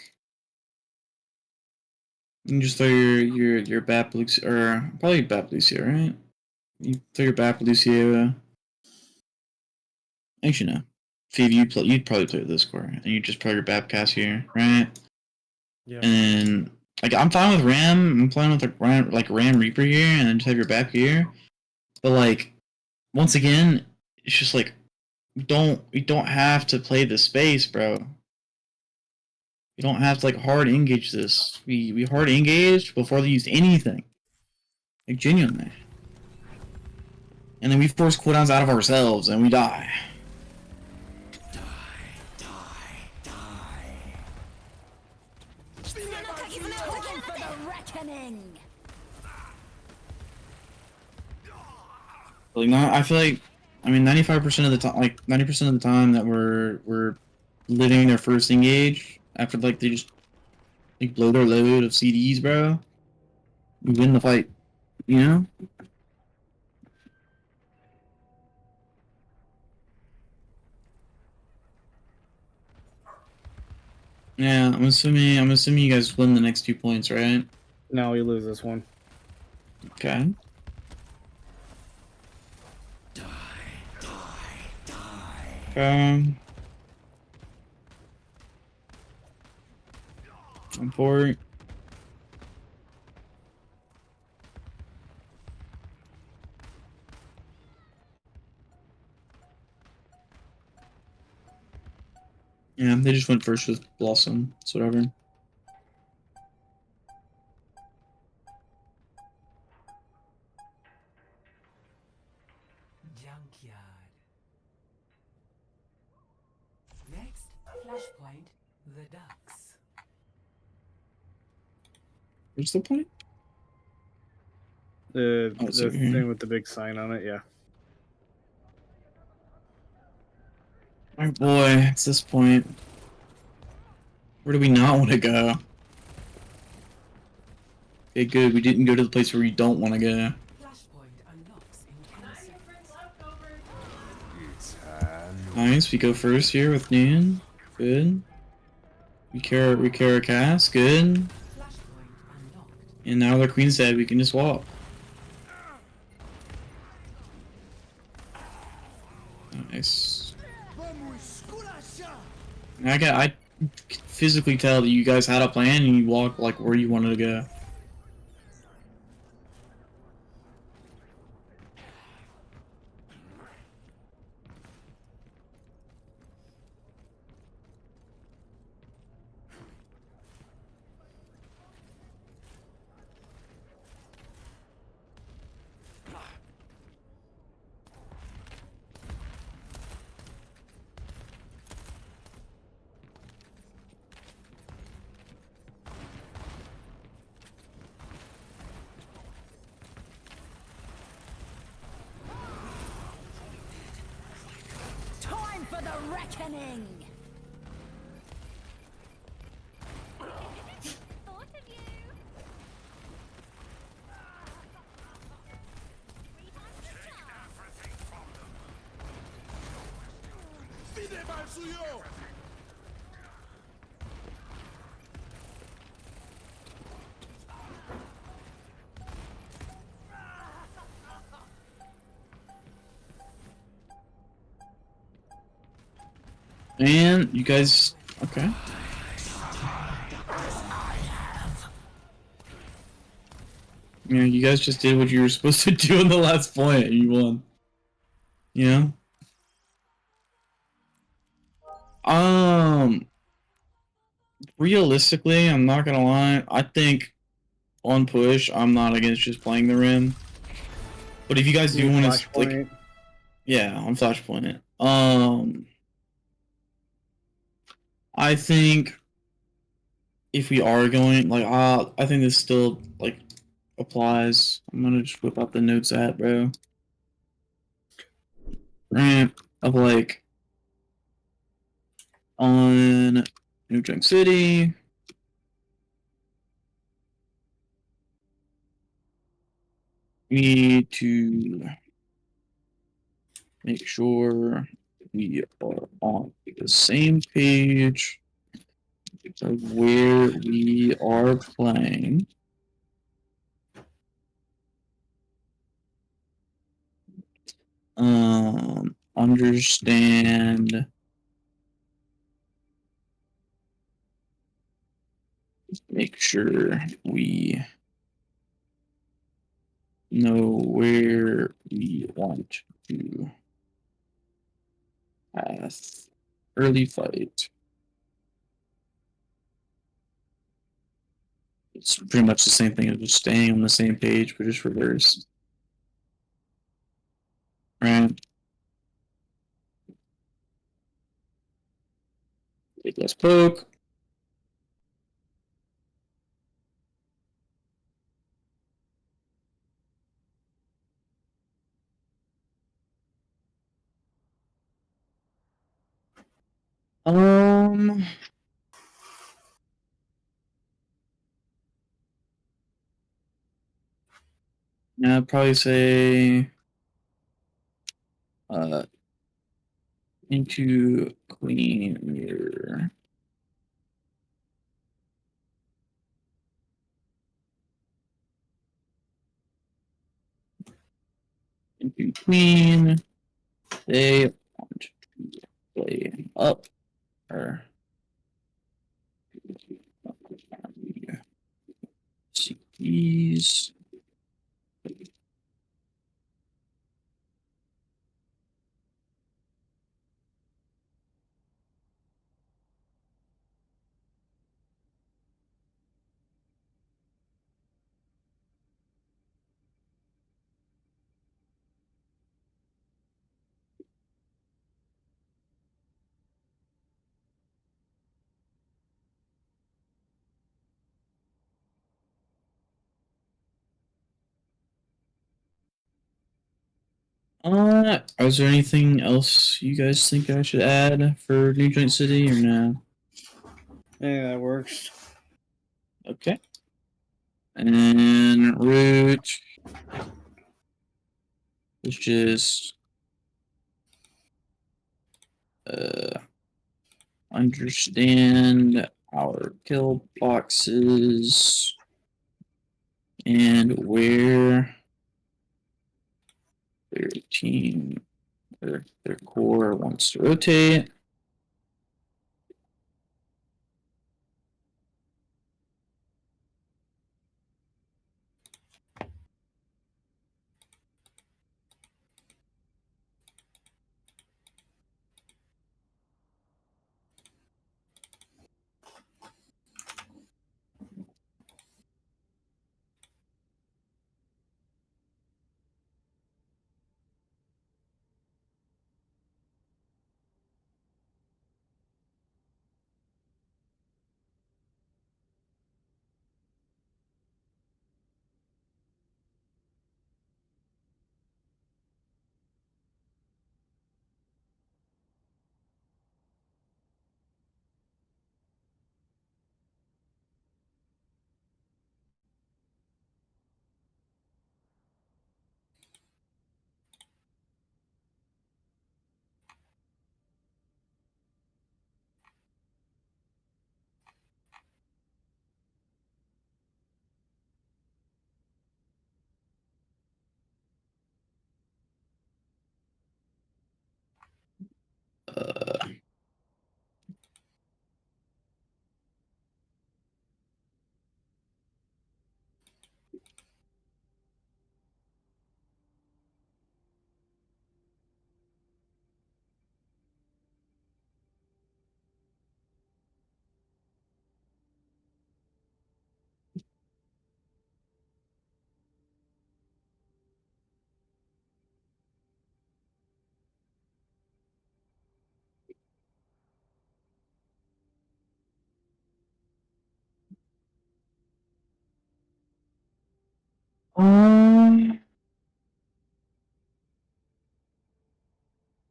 you can just throw your Bap Lucio, or probably Bap Lucio, right? You throw your Bap Lucio. Actually, no. Phoebe, you'd probably play with this core, and you just play your Babcast here, right? Yeah. And like I'm fine with Ram. I'm playing with Ram Reaper here, and then just have your Bap here. But like, once again, it's just like we don't have to play the space, bro. We don't have to like hard engage this. We hard engaged before they used anything. Like genuinely. And then we force cooldowns out of ourselves and we die. Like I feel like 95% of the time, like 90% of the time that we're living their first engage after like they just like blow their load of CDs, bro. We win the fight, you know? Yeah, I'm assuming you guys win the next 2 points, right? No, we lose this one. Okay. Okay. I'm for it. Yeah, they just went first with Blossom, so whatever. backyard. Next, flashpoint, the ducks. What's the point? The Oh, it's over here. thing with the big sign on it, yeah. My boy, it's this point. Where do we not want to go? Okay, good. We didn't go to the place where you don't want to go. Flashpoint unlocks in 10 seconds. Nice. We go first here with Noon. Good. We care a cast. Good. Flashpoint unlocked. And now the queen's dead. We can just walk. Nice. I physically tell that you guys had a plan and you walked like where you wanted to go. Time for the reckoning! Thought of you! 3 times the charge! And you guys, okay. Yeah, you guys just did what you were supposed to do in the last point and you won. You know? Realistically, I'm not gonna lie, I think on push, I'm not against just playing the rim. But if you guys do want to, like, yeah, on Flashpoint. I think if we are going, like, I think this still, like, applies. I'm gonna just whip out the notes app, bro. Ramp of, like, on New Junk City. We need to make sure we are on the same page of where we are playing. Understand. Make sure we know where we want to pass early fight. It's pretty much the same thing as just staying on the same page, but just reversed. Right? Take less poke. Yeah, I'd probably say into queen mirror. Into queen. They want to play up or see these. Is there anything else you guys think I should add for New Joint City or no? Yeah, that works. Okay. And root is just understand our kill boxes and where their team or their core wants to rotate.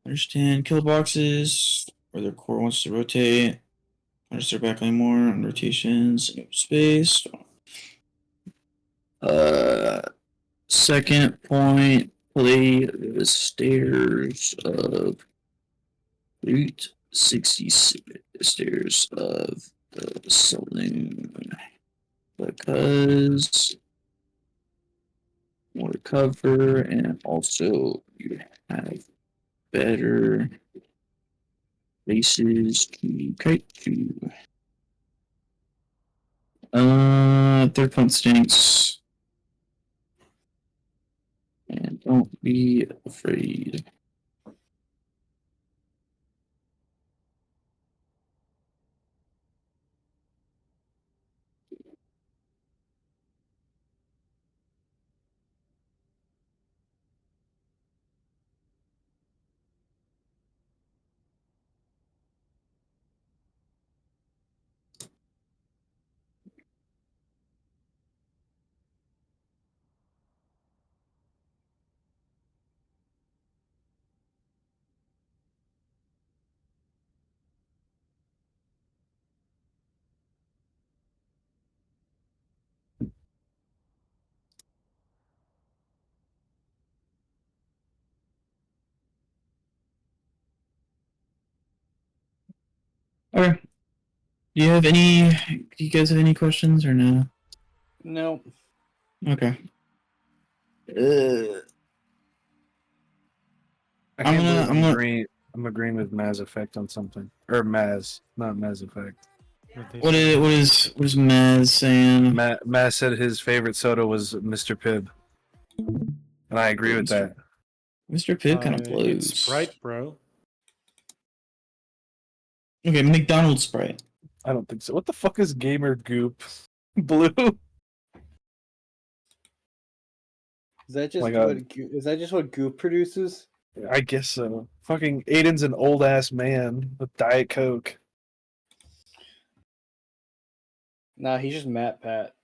Understand kill boxes where their core wants to rotate. Understand backline more on rotations space. Second point, play the stairs of Route 66, stairs of the saloon, because more cover and also you have better places to kite to. Third point stinks. And don't be afraid. Okay. Do you guys have any questions or no? No. Okay. I I'm can't gonna- believe I'm gonna- I'm agreeing with Mass Effect on something. Or Maz, not Mass Effect. What is Maz saying? Mass said his favorite soda was Mr. Pibb. And I agree with that. Mr. Pibb kind of blows. It's Sprite, bro. Okay, McDonald's Sprite. I don't think so. What the fuck is Gamer Goop? Blue? Is that just Like is that just what Goop produces? I guess so. Fucking Aiden's an old ass man with Diet Coke. Nah, he's just Matt Pat.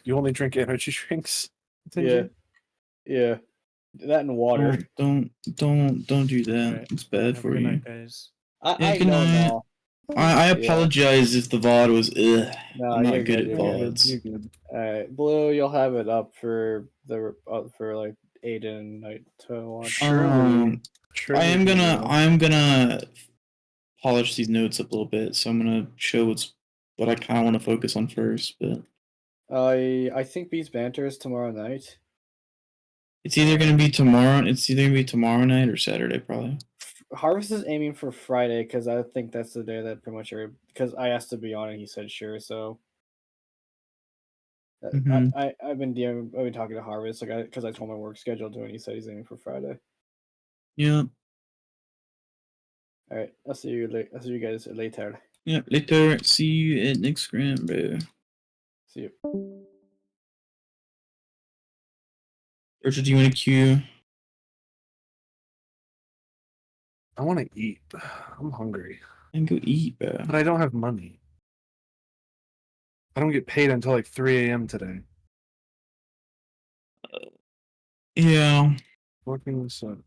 You only drink energy drinks? Yeah. Yeah. That and water. Don't do that. Alright, It's bad Have a for good you. night, guys. Yeah, I good know night. now. I Yeah. apologize if the VOD was No, I'm you're not good good, at you're good. VODs. You're good. Alright, Blue, you'll have it up for the for like Aiden night to watch. Surely. Surely I'm he gonna will. polish these notes up a little bit, so I'm gonna show what I kind of want to focus on first. But I think Beast Banter is tomorrow night. it's either gonna be tomorrow. It's either gonna be tomorrow night or Saturday, probably. Harvest is aiming for Friday because I think that's the day that pretty much because I asked to be on and he said sure. So Mhm. I've been talking to Harvest like because I told my work schedule to and he said he's aiming for Friday. Yeah. All right, I'll see you later. I'll see you guys later. Yeah. Later. See you at next gram, bro. See you. Richard, do you want to queue? I want to eat. I'm hungry, And go eat, bro. but I don't have money. I don't get paid until like 3 a.m. today. Yeah. Fucking sucks.